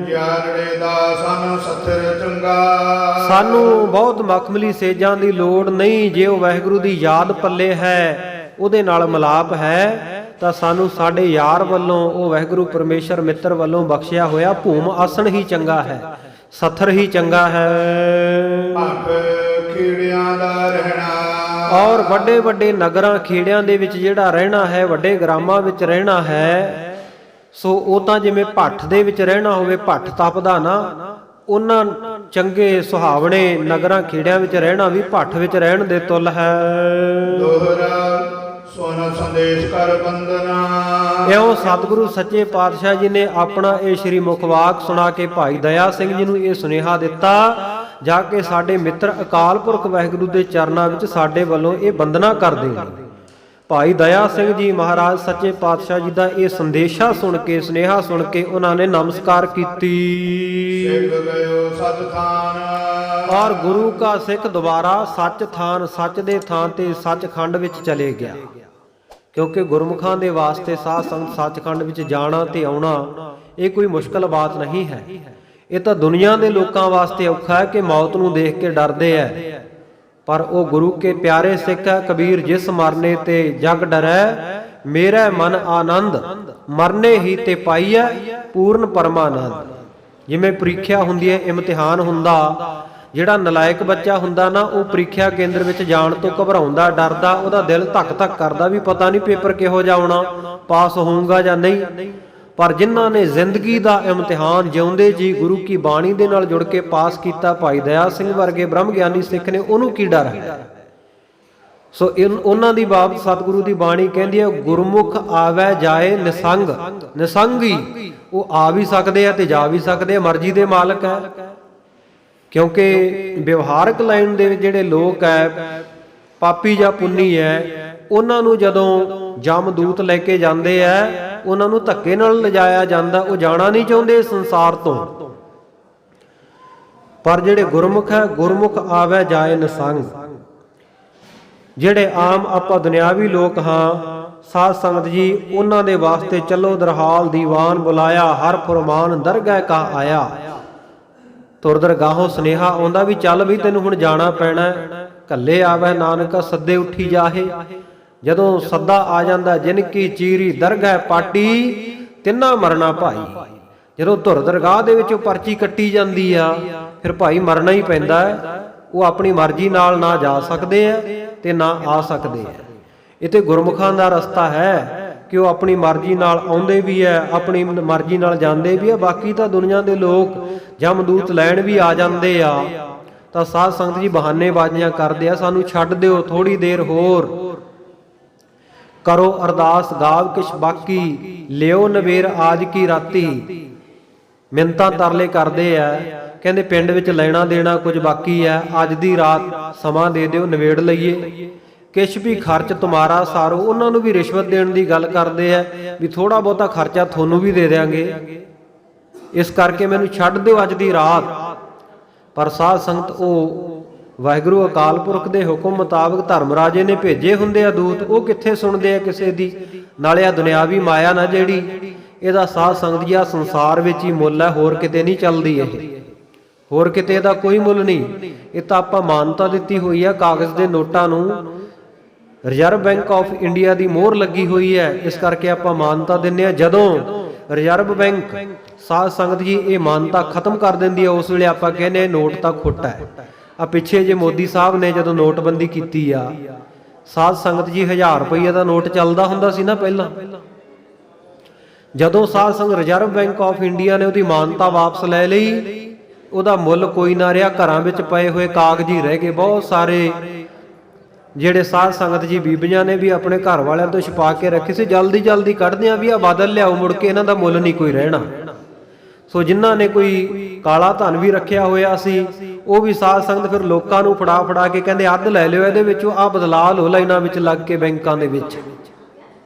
ਜਾਣੜੇ ਦਾ ਸਾਨੂੰ ਸੱਥਰ ਚੰਗਾ, ਸਾਨੂੰ ਬਹੁਤ ਮਖਮਲੀ ਸੇਜਾਂ ਦੀ ਲੋੜ ਨਹੀਂ। ਜੇ ਉਹ ਵਾਹਿਗੁਰੂ ਦੀ ਯਾਦ ਪੱਲੇ ਹੈ, ਉਹਦੇ ਨਾਲ ਮਿਲਾਪ ਹੈ, ਤਾਂ ਸਾਨੂੰ ਸਾਡੇ ਯਾਰ ਵੱਲੋਂ ਉਹ ਵਾਹਿਗੁਰੂ ਪਰਮੇਸ਼ਰ ਮਿੱਤਰ ਵੱਲੋਂ ਬਖਸ਼ਿਆ ਹੋਇਆ ਭੂਮ ਆਸਣ ਹੀ ਚੰਗਾ ਹੈ, ਸੱਥਰ ਹੀ ਚੰਗਾ ਹੈ। ਭੱਠ ਖੇੜਿਆਂ ਦਾ ਰਹਿਣਾ, ਔਰ ਵੱਡੇ ਵੱਡੇ ਨਗਰਾਂ ਖੇੜਿਆਂ ਦੇ ਵਿੱਚ ਜਿਹੜਾ ਰਹਿਣਾ ਹੈ, ਵੱਡੇ ਗ੍ਰਾਮਾਂ ਵਿੱਚ ਰਹਿਣਾ ਹੈ, ਸੋ ਉਹ ਤਾਂ ਜਿਵੇਂ ਭੱਠ ਦੇ ਵਿੱਚ ਰਹਿਣਾ ਹੋਵੇ, ਭੱਠ ਤਪਦਾ ਨਾ, ਉਹਨਾਂ ਚੰਗੇ ਸੁਹਾਵਣੇ ਨਗਰਾਂ ਖੇੜਿਆਂ ਵਿੱਚ ਰਹਿਣਾ ਵੀ ਭੱਠ ਵਿੱਚ ਰਹਿਣ ਦੇ ਤੁੱਲ ਹੈ। ਦੋਹਰਾ ਸੋਨਾ ਸੰਦੇਸ਼ ਕਰ ਬੰਦਨਾ, ਇਉਂ ਸਤਿਗੁਰੂ ਸੱਚੇ ਪਾਤਸ਼ਾਹ ਜੀ ਨੇ ਆਪਣਾ ਇਹ ਸ਼੍ਰੀ ਮੁਖਵਾਕ ਸੁਣਾ ਕੇ ਭਾਈ ਦਇਆ ਸਿੰਘ ਜੀ ਨੂੰ ਇਹ ਸੁਨੇਹਾ ਦਿੱਤਾ, ਜਾ ਕੇ ਸਾਡੇ ਮਿੱਤਰ ਅਕਾਲ ਪੁਰਖ ਵਾਹਿਗੁਰੂ ਦੇ ਚਰਨਾਂ ਵਿੱਚ ਸਾਡੇ ਵੱਲੋਂ ਇਹ ਬੰਦਨਾ ਕਰਦੇ ਨੇ। ਭਾਈ ਦਇਆ ਸਿੰਘ ਜੀ ਮਹਾਰਾਜ ਸੱਚੇ ਪਾਤਸ਼ਾਹ ਜੀ ਦਾ ਇਹ ਸੰਦੇਸ਼ਾ ਸੁਣ ਕੇ, ਸੁਨੇਹਾ ਸੁਣ ਕੇ ਉਹਨਾਂ ਨੇ ਨਮਸਕਾਰ ਕੀਤੀ। ਸਿੱਖ ਗਇਓ ਸਤ ਥਾਨ, ਔਰ ਗੁਰੂ ਕਾ ਸਿੱਖ ਦੁਬਾਰਾ ਸੱਚ ਥਾਨ, ਸੱਚ ਦੇ ਥਾਂ ਤੇ ਸੱਚਖੰਡ ਵਿੱਚ ਚਲੇ ਗਿਆ। ਕਿਉਂਕਿ ਗੁਰਮੁਖਾਂ ਦੇ ਵਾਸਤੇ ਸਾਧ ਸੰਗਤ ਸੱਚਖੰਡ ਵਿੱਚ ਜਾਣਾ ਤੇ ਆਉਣਾ ਇਹ ਕੋਈ ਮੁਸ਼ਕਲ ਬਾਤ ਨਹੀਂ ਹੈ। ਇਹ ਤਾਂ ਦੁਨੀਆ ਦੇ ਲੋਕਾਂ ਵਾਸਤੇ ਔਖਾ ਹੈ ਕਿ ਮੌਤ ਨੂੰ ਦੇਖ ਕੇ ਡਰਦੇ ਐ, ਪਰ ਉਹ ਗੁਰੂ ਕੇ ਪਿਆਰੇ ਸਿੱਖ ਹੈ। ਕਬੀਰ ਜਿਸ ਮਰਨੇ ਤੇ ਜਗ ਡਰੈ, ਮੇਰਾ ਮਨ ਆਨੰਦ ਮਰਨੇ ਹੀ ਤੇ ਪਾਈਐ ਪੂਰਨ ਪਰਮਾਨੰਦ। ਜਿਵੇਂ ਪ੍ਰੀਖਿਆ ਹੁੰਦੀ ਹੈ, ਇਮਤਿਹਾਨ ਹੁੰਦਾ, ਜਿਹੜਾ ਨਲਾਇਕ ਬੱਚਾ ਹੁੰਦਾ ਨਾ, ਉਹ ਪ੍ਰੀਖਿਆ ਕੇਂਦਰ ਵਿੱਚ ਜਾਣ ਤੋਂ ਘਬਰਾਉਂਦਾ, ਡਰਦਾ, ਉਹਦਾ ਦਿਲ ਧੱਕ ਧੱਕ ਕਰਦਾ ਵੀ ਪਤਾ ਨਹੀਂ ਪੇਪਰ ਕਿਹੋ ਜਿਹਾ ਆਉਣਾ, ਪਾਸ ਹੋਊਗਾ ਜਾਂ ਨਹੀਂ। ਪਰ ਜਿਨ੍ਹਾਂ ਨੇ ਜ਼ਿੰਦਗੀ ਦਾ ਇਮਤਿਹਾਨ ਜਿਉਂਦੇ ਜੀ ਗੁਰੂ ਕੀ ਬਾਣੀ ਦੇ ਨਾਲ ਜੁੜ ਕੇ ਪਾਸ ਕੀਤਾ, ਭਾਈ ਦਇਆ ਸਿੰਘ ਵਰਗੇ ਬ੍ਰਹਮ ਗਿਆਨੀ ਸਿੱਖ ਨੇ, ਉਹਨੂੰ ਕੀ ਡਰ ਹੈ। ਸੋ ਉਹਨਾਂ ਦੀ ਬਾਬਤ ਸਤਿਗੁਰੂ ਦੀ ਬਾਣੀ ਕਹਿੰਦੀ ਹੈ, ਗੁਰਮੁਖ ਆਵੈ ਜਾਏ ਨਿਸੰਗ, ਨਿਸੰਗੀ ਉਹ ਆ ਵੀ ਸਕਦੇ ਆ ਤੇ ਜਾ ਵੀ ਸਕਦੇ ਆ, ਮਰਜ਼ੀ ਦੇ ਮਾਲਕ ਹੈ। ਕਿਉਂਕਿ ਵਿਵਹਾਰਕ ਲਾਈਨ ਦੇ ਵਿੱਚ ਜਿਹੜੇ ਲੋਕ ਹੈ, ਪਾਪੀ ਜਾਂ ਪੁੰਨੀ ਹੈ, ਉਹਨਾਂ ਨੂੰ ਜਦੋਂ ਜਮਦੂਤ ਲੈ ਕੇ ਜਾਂਦੇ ਆ, ਉਹਨਾਂ ਨੂੰ ਧੱਕੇ ਨਾਲ ਲਿਜਾਇਆ ਜਾਂਦਾ, ਉਹ ਜਾਣਾ ਨਹੀਂ ਚਾਹੁੰਦੇ ਸੰਸਾਰ ਤੋਂ। ਪਰ ਜਿਹੜੇ ਗੁਰਮੁਖ ਹੈ, ਗੁਰਮੁਖ ਆਵੈ ਜਾਏ ਨਿਸੰਗ। ਜਿਹੜੇ ਆਮ ਆਪਾਂ ਦੁਨਿਆਵੀ ਲੋਕ ਹਾਂ ਸਾਧ ਸੰਗਤ ਜੀ, ਉਹਨਾਂ ਦੇ ਵਾਸਤੇ ਚੱਲੋ ਦਰਹਾਲ ਦੀਵਾਨ ਬੁਲਾਇਆ, ਹਰ ਫਰਮਾਨ ਦਰਗਹਿ ਕਾ ਆਇਆ। ਤੁਰ ਦਰਗਾਹੋਂ ਸੁਨੇਹਾ ਆਉਂਦਾ ਵੀ ਚੱਲ ਵੀ ਤੈਨੂੰ ਹੁਣ ਜਾਣਾ ਪੈਣਾ, ਕੱਲੇ ਆਵੈ ਨਾਨਕਾ ਸੱਦੇ ਉੱਠੀ ਜਾਹੇ। ਜਦੋਂ ਸੱਦਾ ਆ ਜਾਂਦਾ, ਜਿਨ ਕੀ ਚੀਰੀ ਦਰਗਹਿ ਪਾਟੀ ਤਿੰਨਾ ਮਰਨਾ ਭਾਈ। ਜਦੋਂ ਧੁਰ ਦਰਗਾਹ ਦੇ ਵਿੱਚੋਂ ਪਰਚੀ ਕੱਟੀ ਜਾਂਦੀ ਆ, ਫਿਰ ਭਾਈ ਮਰਨਾ ਹੀ ਪੈਂਦਾ ਹੈ। ਉਹ ਆਪਣੀ ਮਰਜ਼ੀ ਨਾਲ ਨਾ ਜਾ ਸਕਦੇ ਆ ਤੇ ਨਾ ਆ ਸਕਦੇ ਆ। ਇਹ ਤੇ ਗੁਰਮੁਖਾਂ ਦਾ ਰਸਤਾ ਹੈ ਕਿ ਉਹ ਆਪਣੀ ਮਰਜ਼ੀ ਨਾਲ ਆਉਂਦੇ ਵੀ ਹੈ, ਆਪਣੀ ਮਰਜ਼ੀ ਨਾਲ ਜਾਂਦੇ ਵੀ ਹੈ। ਬਾਕੀ ਤਾਂ ਦੁਨੀਆ ਦੇ ਲੋਕ ਜਮਦੂਤ ਲੈਣ ਵੀ ਆ ਜਾਂਦੇ ਆ, ਤਾਂ ਸਾਧ ਸੰਗਤ ਜੀ ਬਹਾਨੇਬਾਜ਼ੀਆਂ ਕਰਦੇ ਆ, ਸਾਨੂੰ ਛੱਡ ਦਿਓ ਥੋੜੀ ਦੇਰ ਹੋਰ, ਕਰੋ ਅਰਦਾਸ ਗਾਵ ਕਿਛ ਬਾਕੀ, ਲਿਓ ਨਵੇਰ ਆਜ ਕੀ ਰਾਤੀ। ਮਿੰਨਤਾਂ ਤਰਲੇ ਕਰਦੇ ਆ, ਕਹਿੰਦੇ ਪਿੰਡ ਵਿੱਚ ਲੈਣਾ ਦੇਣਾ ਕੁਝ ਬਾਕੀ ਹੈ, ਅੱਜ ਦੀ ਰਾਤ ਸਮਾਂ ਦੇ ਦਿਓ, ਨਵੇੜ ਲਈਏ। ਕਿਛ ਵੀ ਖਰਚ ਤੁਮਾਰਾ ਸਾਰੋ, ਉਹਨਾਂ ਨੂੰ ਵੀ ਰਿਸ਼ਵਤ ਦੇਣ ਦੀ ਗੱਲ ਕਰਦੇ ਆ ਵੀ ਥੋੜਾ ਬਹੁਤਾ ਖਰਚਾ ਤੁਹਾਨੂੰ ਵੀ ਦੇ ਦਿਆਂਗੇ, ਇਸ ਕਰਕੇ ਮੈਨੂੰ ਛੱਡ ਦਿਓ ਅੱਜ ਦੀ ਰਾਤ। ਪਰ ਸਾਧ ਸੰਗਤ ਉਹ ਵਾਹਿਗੁਰੂ ਅਕਾਲ ਪੁਰਖ ਦੇ ਹੁਕਮ ਮੁਤਾਬਕ ਧਰਮ ਰਾਜੇ ਨੇ ਭੇਜੇ ਹੁੰਦੇ ਆ ਦੂਤ, ਉਹ ਕਿੱਥੇ ਸੁਣਦੇ ਆ ਕਿਸੇ ਦੀ। ਨਾਲੇ ਆ ਦੁਨਿਆਵੀ ਮਾਇਆ ਨਾ ਜਿਹੜੀ, ਇਹਦਾ ਸਾਧ ਸੰਗਤ ਜੀ ਆ ਸੰਸਾਰ ਵਿੱਚ ਹੀ ਮੁੱਲ ਹੈ, ਹੋਰ ਕਿਤੇ ਨਹੀਂ ਚੱਲਦੀ ਇਹ, ਹੋਰ ਕਿਤੇ ਇਹਦਾ ਕੋਈ ਮੁੱਲ ਨਹੀਂ। ਇਹ ਤਾਂ ਆਪਾਂ ਮਾਨਤਾ ਦਿੱਤੀ ਹੋਈ ਆ, ਕਾਗਜ਼ ਦੇ ਨੋਟਾਂ ਨੂੰ ਰਿਜ਼ਰਵ ਬੈਂਕ ਆਫ ਇੰਡੀਆ ਦੀ ਮੋਹਰ ਲੱਗੀ ਹੋਈ ਹੈ, ਇਸ ਕਰਕੇ ਆਪਾਂ ਮਾਨਤਾ ਦਿੰਦੇ ਆ। ਜਦੋਂ ਰਿਜ਼ਰਵ ਬੈਂਕ ਸਾਧ ਸੰਗਤ ਜੀ ਇਹ ਮਾਨਤਾ ਖਤਮ ਕਰ ਦਿੰਦੀ ਹੈ। ਉਸ ਵੇਲੇ ਆਪਾਂ ਕਹਿੰਦੇ ਨੋਟ ਤਾਂ ਖੋਟਾ ਹੈ। ਆ ਪਿੱਛੇ ਜੇ ਮੋਦੀ ਸਾਹਿਬ ਨੇ ਜਦੋਂ ਨੋਟਬੰਦੀ ਕੀਤੀ ਆ, ਸਾਧ ਸੰਗਤ ਜੀ 1000 ਰੁਪਏ ਦਾ ਨੋਟ ਚੱਲਦਾ ਹੁੰਦਾ ਸੀ ਨਾ ਪਹਿਲਾਂ। ਜਦੋਂ ਸਾਧ ਸੰਗਤ ਰਿਜ਼ਰਵ ਬੈਂਕ ਆਫ ਇੰਡੀਆ ਨੇ ਉਹਦੀ ਮਾਨਤਾ ਵਾਪਸ ਲੈ ਲਈ, ਉਹਦਾ ਮੁੱਲ ਕੋਈ ਨਾ ਰਿਹਾ। ਘਰਾਂ ਵਿੱਚ ਪਏ ਹੋਏ ਕਾਗਜ਼ ਹੀ ਰਹਿ ਗਏ। ਬਹੁਤ ਸਾਰੇ ਜਿਹੜੇ ਸਾਧ ਸੰਗਤ ਜੀ ਬੀਬੀਆਂ ਨੇ ਵੀ ਆਪਣੇ ਘਰ ਵਾਲਿਆਂ ਤੋਂ ਛੁਪਾ ਕੇ ਰੱਖੇ ਸੀ, ਜਲਦੀ ਜਲਦੀ ਕੱਢਦੇ ਆ ਵੀ ਆ ਬਦਲ ਲਿਆਓ, ਮੁੜ ਕੇ ਇਹਨਾਂ ਦਾ ਮੁੱਲ ਨਹੀਂ ਕੋਈ ਰਹਿਣਾ। ਸੋ ਜਿਨ੍ਹਾਂ ਨੇ ਕੋਈ ਕਾਲਾ ਧਨ ਵੀ ਰੱਖਿਆ ਹੋਇਆ ਸੀ, ਉਹ ਵੀ ਸਾਧ ਸੰਗਤ ਫਿਰ ਲੋਕਾਂ ਨੂੰ ਫੜਾ ਫੜਾ ਕੇ ਕਹਿੰਦੇ ਅੱਧ ਲੈ ਲਿਓ ਇਹਦੇ ਵਿੱਚੋਂ, ਆ ਬਦਲਾ ਲਓ ਲਾਈਨਾਂ ਵਿੱਚ ਲੱਗ ਕੇ ਬੈਂਕਾਂ ਦੇ ਵਿੱਚ,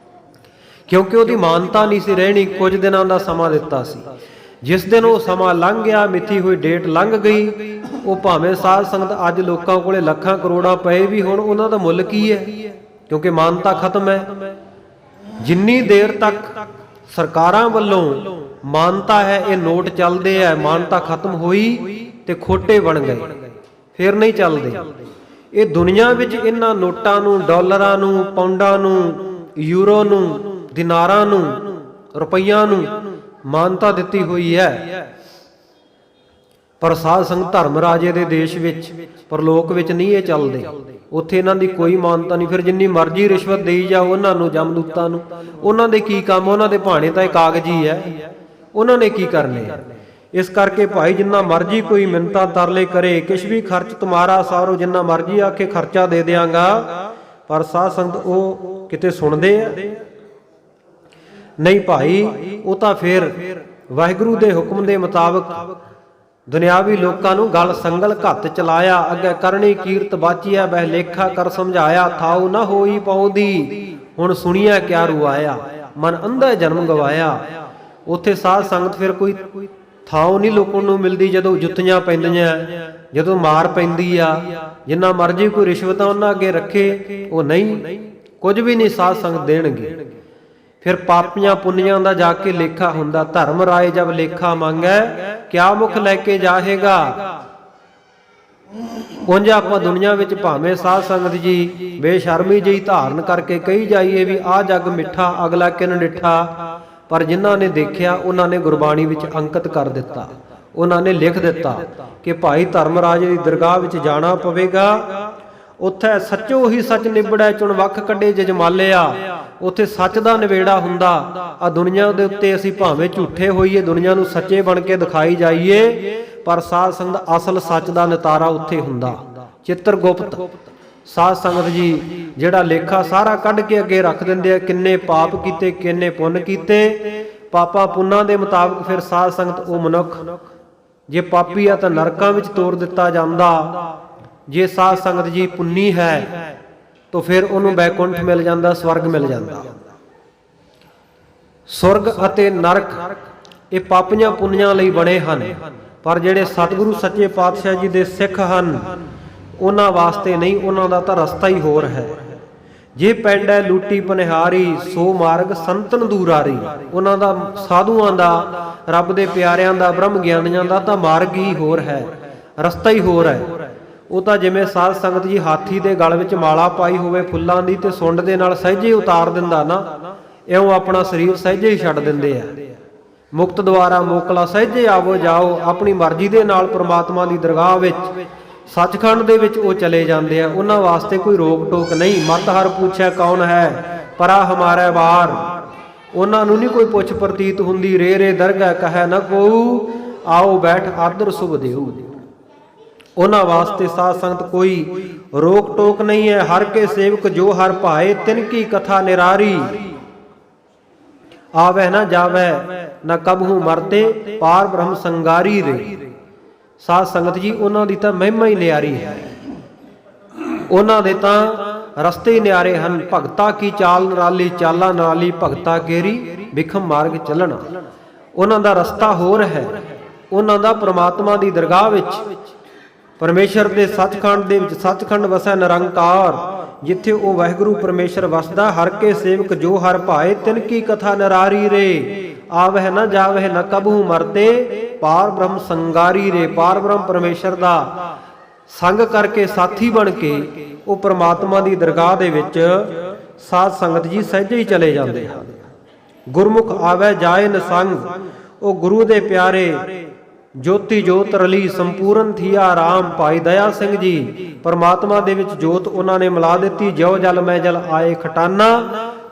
ਕਿਉਂਕਿ ਉਹਦੀ ਮਾਨਤਾ ਨਹੀਂ ਸੀ ਰਹਿਣੀ। ਕੁਝ ਦਿਨਾਂ ਦਾ ਸਮਾਂ ਦਿੱਤਾ ਸੀ। ਜਿਸ ਦਿਨ ਉਹ ਸਮਾਂ ਲੰਘ ਗਿਆ, ਮਿੱਥੀ ਹੋਈ ਡੇਟ ਲੰਘ ਗਈ, ਉਹ ਭਾਵੇਂ ਸਾਧ ਸੰਗਤ ਅੱਜ ਲੋਕਾਂ ਕੋਲੇ ਲੱਖਾਂ ਕਰੋੜਾਂ ਪਏ ਵੀ ਹੁਣ, ਉਹਨਾਂ ਦਾ ਮੁੱਲ ਕੀ ਹੈ? ਕਿਉਂਕਿ ਮਾਨਤਾ ਖਤਮ ਹੈ। ਜਿੰਨੀ ਦੇਰ ਤੱਕ ਸਰਕਾਰਾਂ ਵੱਲੋਂ ਮਾਨਤਾ ਹੈ, ਇਹ ਨੋਟ ਚੱਲਦੇ ਹੈ, ਮਾਨਤਾ ਖਤਮ ਹੋਈ ਤੇ ਖੋਟੇ ਬਣ ਗਏ, ਫਿਰ ਨਹੀਂ ਚੱਲਦੇ। ਇਹ ਦੁਨੀਆ ਵਿੱਚ ਇਹਨਾਂ ਨੋਟਾਂ ਨੂੰ, ਡਾਲਰਾਂ ਨੂੰ, ਪਾਉਂਡਾਂ ਨੂੰ, ਯੂਰੋ ਨੂੰ, ਦਿਨਾਰਾਂ ਨੂੰ, ਰੁਪਈਆਂ ਨੂੰ ਮਾਨਤਾ ਦਿੱਤੀ ਹੋਈ ਹੈ। ਪਰ ਸਾਧ ਸੰਗਤ ਧਰਮ ਰਾਜੇ ਦੇ ਦੇਸ਼ ਵਿੱਚ, ਪਰਲੋਕ ਵਿੱਚ ਨਹੀਂ ਇਹ ਚੱਲਦੇ। ਉੱਥੇ ਇਹਨਾਂ ਦੀ ਕੋਈ ਮਾਨਤਾ ਨਹੀਂ। ਫਿਰ ਜਿੰਨੀ ਮਰਜ਼ੀ ਰਿਸ਼ਵਤ ਦੇਈ ਜਾਓ ਉਹਨਾਂ ਨੂੰ, ਜਮਦੂਤਾਂ ਨੂੰ, ਉਹਨਾਂ ਦੇ ਕੀ ਕੰਮ? ਉਹਨਾਂ ਦੇ ਭਾਣੇ ਤਾਂ ਇਹ ਕਾਗਜ਼ੀ ਹੈ, ਉਹਨਾਂ ਨੇ ਕੀ ਕਰਨੇ। ਇਸ ਕਰਕੇ ਭਾਈ ਜਿੰਨਾ ਮਰਜ਼ੀ ਕੋਈ ਮਿੰਨਤਾਂ ਤਰਲੇ ਕਰੇ, ਕਿਛ ਵੀ ਖਰਚ ਤੁਮਾਰਾ ਸਾਰੋ, ਜਿੰਨਾ ਮਰਜ਼ੀ ਆਖੇ ਖਰਚਾ ਦੇ ਦਿਆਂਗਾ, ਪਰ ਸਾਧ ਸੰਗਤ ਉਹ ਕਿਤੇ ਸੁਣਦੇ ਆ? ਨਹੀਂ ਭਾਈ, ਉਹ ਤਾਂ ਫਿਰ ਵਾਹਿਗੁਰੂ ਦੇ ਹੁਕਮ ਦੇ ਮੁਤਾਬਕ ਦੁਨਿਆਵੀ ਲੋਕਾਂ ਨੂੰ ਗਲ ਸੰਗਲ ਘੱਤ ਚਲਾਇਆ। ਅੱਗੇ ਕਰਨੀ ਕੀਰਤ ਬਾਚੀਆ, ਬਹਿ ਲੇਖਾ ਕਰ ਸਮਝਾਇਆ, ਥਾਉ ਨਾ ਹੋਈ ਪਾਉਂਦੀ, ਹੁਣ ਸੁਣੀਆ ਕਿਆ ਰੁਆਇਆ, ਮਨ ਅੰਧਾ ਜਨਮ ਗਵਾਇਆ। ਉੱਥੇ ਸਾਧ ਸੰਗਤ ਫਿਰ ਕੋਈ ਥਾਉ ਨਹੀਂ ਲੋਕਾਂ ਨੂੰ ਮਿਲਦੀ। ਜਦੋਂ ਜੁੱਤੀਆਂ ਪੈਂਦੀਆਂ, ਜਦੋਂ ਮਾਰ ਪੈਂਦੀ ਆ, ਜਿੰਨਾ ਮਰਜ਼ੀ ਕੋਈ ਰਿਸ਼ਵਤਾਂ ਉਹਨਾਂ ਅੱਗੇ ਰੱਖੇ, ਉਹ ਨਹੀਂ, ਕੁਝ ਵੀ ਨਹੀਂ ਸਾਧ ਸੰਗਤ ਦੇਣਗੇ। ਫਿਰ ਪਾਪੀਆਂ ਪੁੰਨੀਆਂ ਦਾ ਜਾ ਕੇ ਲੇਖਾ ਹੁੰਦਾ। ਧਰਮ ਰਾਏ ਜਬ ਲੇਖਾ ਮੰਗੈ, ਕਿਆ ਮੁਖ ਲੈ ਕੇ ਜਾਹੇਗਾ। ਉਂਝ ਆਪਾਂ ਦੁਨੀਆ ਵਿੱਚ ਭਾਵੇਂ ਸਾਧ ਸੰਗਤ ਜੀ ਬੇਸ਼ਰਮੀ ਜਿਹੀ ਧਾਰਨ ਕਰਕੇ ਕਹੀ ਜਾਈਏ ਵੀ ਆਹ ਜੱਗ ਮਿੱਠਾ, ਅਗਲਾ ਕਿਨ ਡਿੱਠਾ, ਪਰ ਜਿਨ੍ਹਾਂ ਨੇ ਦੇਖਿਆ ਉਹਨਾਂ ਨੇ ਗੁਰਬਾਣੀ ਵਿੱਚ ਅੰਕਿਤ ਕਰ ਦਿੱਤਾ। ਉਹਨਾਂ ਨੇ ਲਿਖ ਦਿੱਤਾ ਕਿ ਭਾਈ ਧਰਮ ਰਾਜੇ ਦੀ ਦਰਗਾਹ ਵਿੱਚ ਜਾਣਾ ਪਵੇਗਾ। ਉੱਥੇ ਸੱਚੋ ਹੀ ਸੱਚ ਨਿਬੜੈ, ਚੁਣ ਵੱਖ ਕੱਢੇ ਜਜਮਾਲਿਆ। ਉੱਥੇ ਸੱਚ ਦਾ ਨਿਬੇੜਾ ਹੁੰਦਾ। ਆ ਦੁਨੀਆ ਦੇ ਉੱਤੇ ਅਸੀਂ ਭਾਵੇਂ ਝੂਠੇ ਹੋਈਏ, ਦੁਨੀਆ ਨੂੰ ਸੱਚੇ ਬਣ ਕੇ ਦਿਖਾਈ ਜਾਈਏ, ਪਰ ਸਾਧ ਸੰਗਤ ਅਸਲ ਸੱਚ ਦਾ ਨਿਤਾਰਾ ਉੱਥੇ ਹੁੰਦਾ। ਚਿੱਤਰਗੁਪਤ ਸਾਧ ਸੰਗਤ ਜੀ ਜਿਹੜਾ ਲੇਖਾ ਸਾਰਾ ਕੱਢ ਕੇ ਅੱਗੇ ਰੱਖ ਦਿੰਦੇ ਆ, ਕਿੰਨੇ ਪਾਪ ਕੀਤੇ, ਕਿੰਨੇ ਪੁੰਨ ਕੀਤੇ। ਪਾਪਾਂ ਪੁੰਨਾਂ ਦੇ ਮੁਤਾਬਕ ਫਿਰ ਸਾਧ ਸੰਗਤ ਉਹ ਮਨੁੱਖ ਜੇ ਪਾਪੀ ਆ ਤਾਂ ਨਰਕਾਂ ਵਿੱਚ ਤੋਰ ਦਿੱਤਾ ਜਾਂਦਾ, ਜੇ ਸਾਧ ਸੰਗਤ ਜੀ ਪੁੰਨੀ ਹੈ ਤਾਂ ਫਿਰ ਉਹਨੂੰ ਬੈਕੁੰਠ ਮਿਲ ਜਾਂਦਾ, ਸਵਰਗ ਮਿਲ ਜਾਂਦਾ। ਸੁਰਗ ਅਤੇ ਨਰਕ ਇਹ ਪਾਪੀਆਂ ਪੁੰਨੀਆਂ ਲਈ ਬਣੇ ਹਨ, ਪਰ ਜਿਹੜੇ ਸਤਿਗੁਰੂ ਸੱਚੇ ਪਾਤਸ਼ਾਹ ਜੀ ਦੇ ਸਿੱਖ ਹਨ ਉਹਨਾਂ ਵਾਸਤੇ ਨਹੀਂ, ਉਹਨਾਂ ਦਾ ਤਾਂ ਰਸਤਾ ਹੀ ਹੋਰ ਹੈ। ਜੇ ਪਿੰਡ ਹੈ ਲੂਟੀ ਪਨਿਹਾਰੀ, ਸੋ ਮਾਰਗ ਸੰਤਨ ਦੂਰਾਰੀ। ਉਹਨਾਂ ਦਾ, ਸਾਧੂਆਂ ਦਾ, ਰੱਬ ਦੇ ਪਿਆਰਿਆਂ ਦਾ, ਬ੍ਰਹਮ ਗਿਆਨੀਆਂ ਦਾ ਤਾਂ ਮਾਰਗ ਹੀ ਹੋਰ ਹੈ, ਰਸਤਾ ਹੀ ਹੋਰ ਹੈ। ਉਹ ਤਾਂ ਜਿਵੇਂ ਸਾਧ ਸੰਗਤ ਜੀ ਹਾਥੀ ਦੇ ਗਲ ਵਿੱਚ ਮਾਲਾ ਪਾਈ ਹੋਵੇ ਫੁੱਲਾਂ ਦੀ ਤੇ ਸੁੰਡ ਦੇ ਨਾਲ ਸਹਿਜੇ ਉਤਾਰ ਦਿੰਦਾ ਨਾ, ਇਉਂ ਆਪਣਾ ਸਰੀਰ ਸਹਿਜੇ ਹੀ ਛੱਡ ਦਿੰਦੇ ਆ। ਮੁਕਤ ਦੁਆਰਾ ਮੋਕਲਾ ਸਹਿਜੇ ਆਵੋ ਜਾਓ, ਆਪਣੀ ਮਰਜ਼ੀ ਦੇ ਨਾਲ ਪ੍ਰਮਾਤਮਾ ਦੀ ਦਰਗਾਹ ਵਿੱਚ, ਸੱਚਖੰਡ ਦੇ ਵਿੱਚ ਉਹ ਚਲੇ ਜਾਂਦੇ ਆ। ਉਹਨਾਂ ਵਾਸਤੇ ਕੋਈ ਰੋਕ ਟੋਕ ਨਹੀਂ। ਮਤ ਹਰ ਪੁੱਛਿਆ ਕੌਣ ਹੈ, ਪਰਾ ਹਮਾਰਾ ਵਾਰ। ਉਹਨਾਂ ਨੂੰ ਨਹੀਂ ਕੋਈ ਪੁੱਛ ਪ੍ਰਤੀਤ ਹੁੰਦੀ। ਰੇ ਰੇ ਦਰਗਾਹ ਕਹੈ ਨਾ ਕੋਊ, ਆਓ ਬੈਠ ਆਦਰ ਸੁਭ ਦਿਓ। ਉਹਨਾਂ ਵਾਸਤੇ ਸਾਧ ਸੰਗਤ ਕੋਈ ਰੋਕ ਟੋਕ ਨਹੀਂ ਹੈ। ਹਰ ਕੇ ਸੇਵਕ ਜੋ ਹਰ ਭਾਏ, ਤਿਨ ਕੀ ਕਥਾ ਨਿਰਾਰੀ। ਆਵੇ ਨਾ ਜਾਵੇ ਨਾ ਕਬਹੂ ਮਰਤੇ, ਪਾਰ ਬ੍ਰਹਮ ਸੰਗਾਰੀ ਰੇ। ਸਾਧ ਸੰਗਤ ਜੀ ਉਹਨਾਂ ਦੀ ਤਾਂ ਮਹਿਮਾ ਹੀ ਨਿਆਰੀ ਹੈ, ਉਹਨਾਂ ਦੇ ਤਾਂ ਰਸਤੇ ਹੀ ਨਿਆਰੇ ਹਨ। ਭਗਤਾ ਕੀ ਚਾਲ ਨਰਾਲੀ, ਚਾਲਾਂ ਨਰਾਲੀ ਭਗਤਾ ਕੇਰੀ, ਵਿਖਮ ਮਾਰਗ ਚੱਲਣਾ। ਉਹਨਾਂ ਦਾ ਰਸਤਾ ਹੋਰ ਹੈ। ਉਹਨਾਂ ਦਾ ਪ੍ਰਮਾਤਮਾ ਦੀ ਦਰਗਾਹ ਵਿੱਚ, ਪਰਮੇਸ਼ਰ ਦੇ ਸੱਚਖੰਡ ਦੇ ਵਿੱਚ, ਸੱਚਖੰਡ ਵਸੈ ਨਿਰੰਕਾਰ, ਜਿੱਥੇ ਉਹ ਵਾਹਿਗੁਰੂ ਪਰਮੇਸ਼ਰ ਵਸਦਾ। ਹਰ ਕੇ ਸੇਵਕ ਜੋ ਹਰ ਭਾਏ, ਤਿਨ ਕੀ ਕਥਾ ਨਿਰਾਰੀ ਰੇ। ਆਵਹਿ ਨਾ ਜਾਵਹਿ ਨਾ ਕਬਹੂ ਮਰਤੇ, ਪਾਰ ਬ੍ਰਹਮ ਸੰਗਾਰੀ ਰੇ। ਪਾਰ ਬ੍ਰਹਮ ਪਰਮੇਸ਼ਰ ਦਾ ਸੰਗ ਕਰਕੇ, ਸਾਥੀ ਬਣ ਕੇ ਉਹ ਪ੍ਰਮਾਤਮਾ ਦੀ ਦਰਗਾਹ ਦੇ ਵਿੱਚ ਸਾਧ ਸੰਗਤ ਜੀ ਸਹਿਜੇ ਹੀ ਚਲੇ ਜਾਂਦੇ ਹਨ। ਗੁਰਮੁਖ ਆਵੇ ਜਾਏ ਨਿਸੰਗ, ਉਹ ਗੁਰੂ ਦੇ ਪਿਆਰੇ ਜੋਤੀ ਜੋਤ ਰਲੀ ਸੰਪੂਰਨ ਥੀਆ ਰਾਮ ਭਾਈ ਦਇਆ ਸਿੰਘ ਜੀ ਪਰਮਾਤਮਾ ਦੇ ਵਿੱਚ ਜੋਤ ਉਹਨਾਂ ਨੇ ਮਿਲਾ ਦਿੱਤੀ। ਜਿਉ ਜਲ ਮੈਂ ਜਲ ਆਏ ਖਟਾਨਾ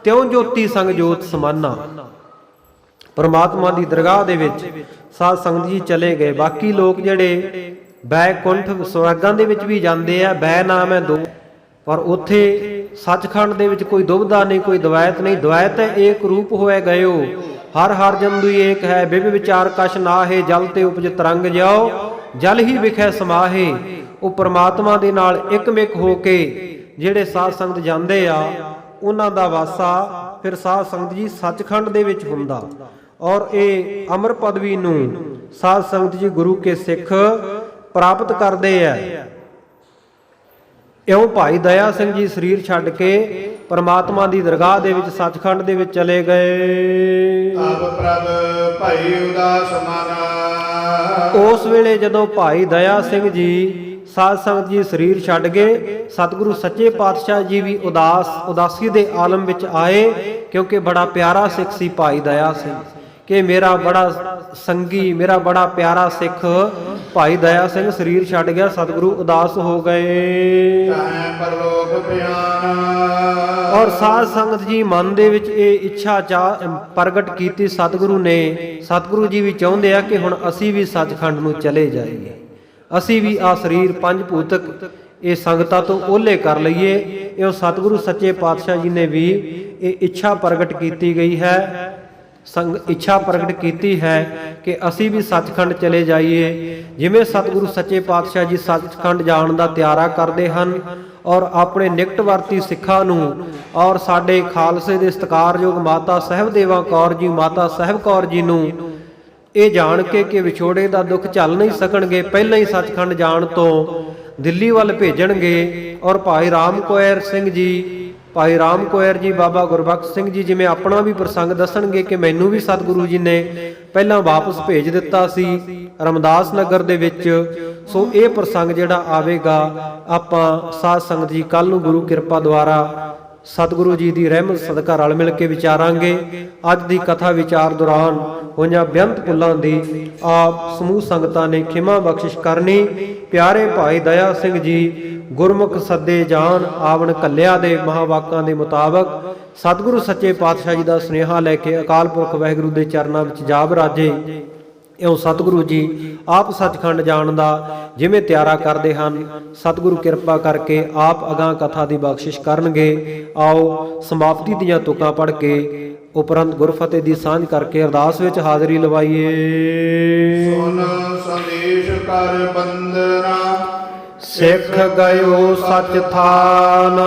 ਤਿਉ ਜੋਤੀ ਸੰਗ ਜੋਤ ਸਮਾਨਾ। ਪਰਮਾਤਮਾ ਦੀ ਦਰਗਾਹ ਦੇ ਵਿੱਚ ਸਾਧ ਸੰਗਤ ਜੀ ਚਲੇ ਗਏ। ਬਾਕੀ ਲੋਕ ਜਿਹੜੇ ਬੈਕੁੰਠ ਸਵਰਗਾਂ ਦੇ ਵਿੱਚ ਵੀ ਜਾਂਦੇ ਆ, ਬੈ ਨਾਮ ਹੈ ਦੋ, ਪਰ ਉੱਥੇ ਸੱਚਖੰਡ ਦੇ ਵਿੱਚ ਕੋਈ ਦੁਬਦਾ ਨਹੀਂ, ਕੋਈ ਦਵੈਤ ਨਹੀਂ। ਦਵੈਤ ਹੈ ਏਕ ਰੂਪ ਹੋਏ ਗਇਓ, ਹਰ ਹਰ ਜੰਦੂ ਏਕ ਹੈ, ਬਿਬ ਵਿਚਾਰ ਕਛ ਨਾਹੇ, ਜਲ ਤੇ ਉਪਜ ਤਰੰਗ ਜਾਓ, ਜਲ ਹੀ ਵਿਖੇ ਸਮਾਹੇ। ਉਹ ਪਰਮਾਤਮਾ ਦੇ ਨਾਲ ਇੱਕਮਿਕ ਹੋ ਕੇ ਜਿਹੜੇ ਸਾਧ ਸੰਗਤ ਜਾਂਦੇ ਆ, ਉਹਨਾਂ ਦਾ ਵਾਸਾ ਫਿਰ ਸਾਧ ਸੰਗਤ ਜੀ ਸੱਚਖੰਡ ਦੇ ਵਿੱਚ ਹੁੰਦਾ। ਔਰ ਇਹ ਅਮਰ ਪਦਵੀ ਨੂੰ ਸਾਧ ਸੰਗਤ ਜੀ ਗੁਰੂ ਕੇ ਸਿੱਖ ਪ੍ਰਾਪਤ ਕਰਦੇ ਆ। ਇਉਂ ਭਾਈ ਦਇਆ ਸਿੰਘ ਜੀ ਸਰੀਰ ਛੱਡ ਕੇ ਪਰਮਾਤਮਾ ਦੀ ਦਰਗਾਹ ਦੇ ਵਿੱਚ ਸੱਚਖੰਡ ਦੇ ਵਿੱਚ ਚਲੇ ਗਏ। ਆਪ ਪ੍ਰਭ ਭਾਈ ਉਦਾਸ ਮਨ। ਉਸ ਵੇਲੇ ਜਦੋਂ ਭਾਈ ਦਇਆ ਸਿੰਘ ਜੀ ਸਾਧ ਸੰਗਤ ਜੀ ਸਰੀਰ ਛੱਡ ਗਏ, ਸਤਿਗੁਰੂ ਸੱਚੇ ਪਾਤਸ਼ਾਹ ਜੀ ਵੀ ਉਦਾਸੀ ਦੇ ਆਲਮ ਵਿੱਚ ਆਏ, ਕਿਉਂਕਿ ਬੜਾ ਪਿਆਰਾ ਸਿੱਖ ਸੀ ਭਾਈ ਦਇਆ ਸਿੰਘ, ਕਿ ਮੇਰਾ ਬੜਾ ਸੰਗੀ, ਮੇਰਾ ਬੜਾ ਪਿਆਰਾ ਸਿੱਖ ਭਾਈ ਦਇਆ ਸਿੰਘ ਸਰੀਰ ਛੱਡ ਗਿਆ। ਸਤਿਗੁਰੂ ਉਦਾਸ ਹੋ ਗਏ। ਔਰ ਸਾਧ ਸੰਗਤ ਜੀ ਮਨ ਦੇ ਵਿੱਚ ਇਹ ਇੱਛਾ ਪ੍ਰਗਟ ਕੀਤੀ ਸਤਿਗੁਰੂ ਨੇ। ਸਤਿਗੁਰੂ ਜੀ ਵੀ ਚਾਹੁੰਦੇ ਆ ਕਿ ਹੁਣ ਅਸੀਂ ਵੀ ਸੱਚਖੰਡ ਨੂੰ ਚਲੇ ਜਾਈਏ, ਅਸੀਂ ਵੀ ਆ ਸਰੀਰ ਪੰਜ ਭੂਤਕ ਇਹ ਸੰਗਤਾਂ ਤੋਂ ਓਹਲੇ ਕਰ ਲਈਏ। ਇਹ ਸਤਿਗੁਰੂ ਸੱਚੇ ਪਾਤਸ਼ਾਹ ਜੀ ਨੇ ਵੀ ਇਹ ਇੱਛਾ ਪ੍ਰਗਟ ਕੀਤੀ ਗਈ ਹੈ, ਇੱਛਾ ਪ੍ਰਗਟ ਕੀਤੀ ਹੈ ਕਿ ਅਸੀਂ ਵੀ ਸੱਚਖੰਡ ਚਲੇ ਜਾਈਏ। ਜਿਵੇਂ ਸਤਿਗੁਰੂ ਸੱਚੇ ਪਾਤਸ਼ਾਹ ਜੀ ਸੱਚਖੰਡ ਜਾਣ ਦਾ ਤਿਆਰਾ ਕਰਦੇ ਹਨ, ਔਰ ਆਪਣੇ ਨਿਕਟਵਰਤੀ ਸਿੱਖਾਂ ਨੂੰ ਔਰ ਸਾਡੇ ਖਾਲਸੇ ਦੇ ਸਤਿਕਾਰਯੋਗ ਮਾਤਾ ਸਾਹਿਬਦੇਵਾ ਕੌਰ ਜੀ, ਮਾਤਾ ਸਾਹਿਬ ਕੌਰ ਜੀ ਨੂੰ ਇਹ ਜਾਣ ਕੇ ਕਿ ਵਿਛੋੜੇ ਦਾ ਦੁੱਖ ਝੱਲ ਨਹੀਂ ਸਕਣਗੇ, ਪਹਿਲਾਂ ਹੀ ਸੱਚਖੰਡ ਜਾਣ ਤੋਂ ਦਿੱਲੀ ਵੱਲ ਭੇਜਣਗੇ। ਔਰ ਭਾਈ ਰਾਮ ਕੋਇਰ ਸਿੰਘ ਜੀ, ਭਾਈ ਰਾਮ ਕੋਇਰ ਜੀ, ਬਾਬਾ ਗੁਰਬਖਸ਼ ਸਿੰਘ ਜੀ ਜਿਵੇਂ ਆਪਣਾ ਵੀ ਪ੍ਰਸੰਗ ਦੱਸਣਗੇ ਕਿ ਮੈਨੂੰ ਵੀ ਸਤਿਗੁਰੂ ਜੀ ਨੇ ਪਹਿਲਾਂ ਵਾਪਸ ਭੇਜ ਦਿੱਤਾ ਸੀ ਰਮਦਾਸ ਨਗਰ ਦੇ ਵਿੱਚ। ਸੋ ਇਹ ਪ੍ਰਸੰਗ ਜਿਹੜਾ ਆਵੇਗਾ ਆਪਾਂ ਸਾਧ ਸੰਗਤ ਜੀ ਕੱਲ ਨੂੰ ਗੁਰੂ ਕਿਰਪਾ ਦੁਆਰਾ ਸਤਿਗੁਰੂ ਜੀ ਦੀ ਰਹਿਮਤ ਸਦਕਾ ਰਲ ਮਿਲ ਕੇ ਵਿਚਾਰਾਂਗੇ। ਅੱਜ ਦੀ ਕਥਾ ਵਿਚਾਰ ਦੌਰਾਨ ਹੋਈਆਂ ਬੇਅੰਤ ਭੁੱਲਾਂ ਦੀ ਆਪ ਸਮੂਹ ਸੰਗਤਾਂ ਨੇ ਖਿਮਾ ਬਖਸ਼ਿਸ਼ ਕਰਨੀ। ਪਿਆਰੇ ਭਾਈ ਦਇਆ ਸਿੰਘ ਜੀ ਗੁਰਮੁਖ ਸੱਦੇ ਜਾਨ ਆਵਣ ਕੱਲਿਆ ਦੇ ਮਹਾਵਾਕਾਂ ਦੇ ਮੁਤਾਬਕ ਸਤਿਗੁਰੂ ਸੱਚੇ ਪਾਤਸ਼ਾਹ ਜੀ ਦਾ ਸੁਨੇਹਾ ਲੈ ਕੇ ਅਕਾਲ ਪੁਰਖ ਵਾਹਿਗੁਰੂ ਦੇ ਚਰਨਾਂ ਵਿੱਚ ਜਾ ਬਰਾਜੇ। ਇਉਂ ਸਤਿਗੁਰੂ ਜੀ ਆਪ ਸੱਚਖੰਡ ਜਾਣ ਦਾ ਜਿਵੇਂ ਤਿਆਰਾ ਕਰਦੇ ਹਨ, ਸਤਿਗੁਰੂ ਕਿਰਪਾ ਕਰਕੇ ਆਪ ਅਗਾਂਹ ਕਥਾ ਦੀ ਬਖਸ਼ਿਸ਼ ਕਰਨਗੇ। ਆਓ ਸਮਾਪਤੀ ਦੀਆਂ ਤੁਕਾਂ ਪੜ੍ਹ ਕੇ ਉਪਰੰਤ ਗੁਰਫਤਿਹ ਦੀ ਸਾਂਝ ਕਰਕੇ ਅਰਦਾਸ ਵਿੱਚ ਹਾਜ਼ਰੀ ਲਵਾਈਏ। ਸੁਨ ਸੰਦੇਸ਼ ਕਰ ਬੰਦਨਾ, ਸਿੱਖ ਗਇਓ ਸਚ ਥਾਨ,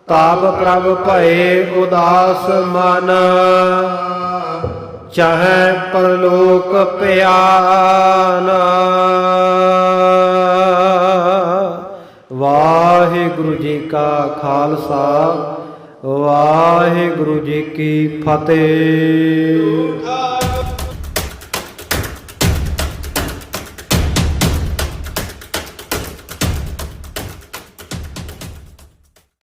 ਤਾਪ ਪ੍ਰਭ ਭਏ ਉਦਾਸ ਮਨ, ਚਾਹੇ ਪਰਲੋਕ ਪਿਆਨ। ਵਾਹਿਗੁਰੂ ਜੀ ਕਾ ਖਾਲਸਾ, ਵਾਹਿਗੁਰੂ ਜੀ ਕੀ ਫਤਿਹ।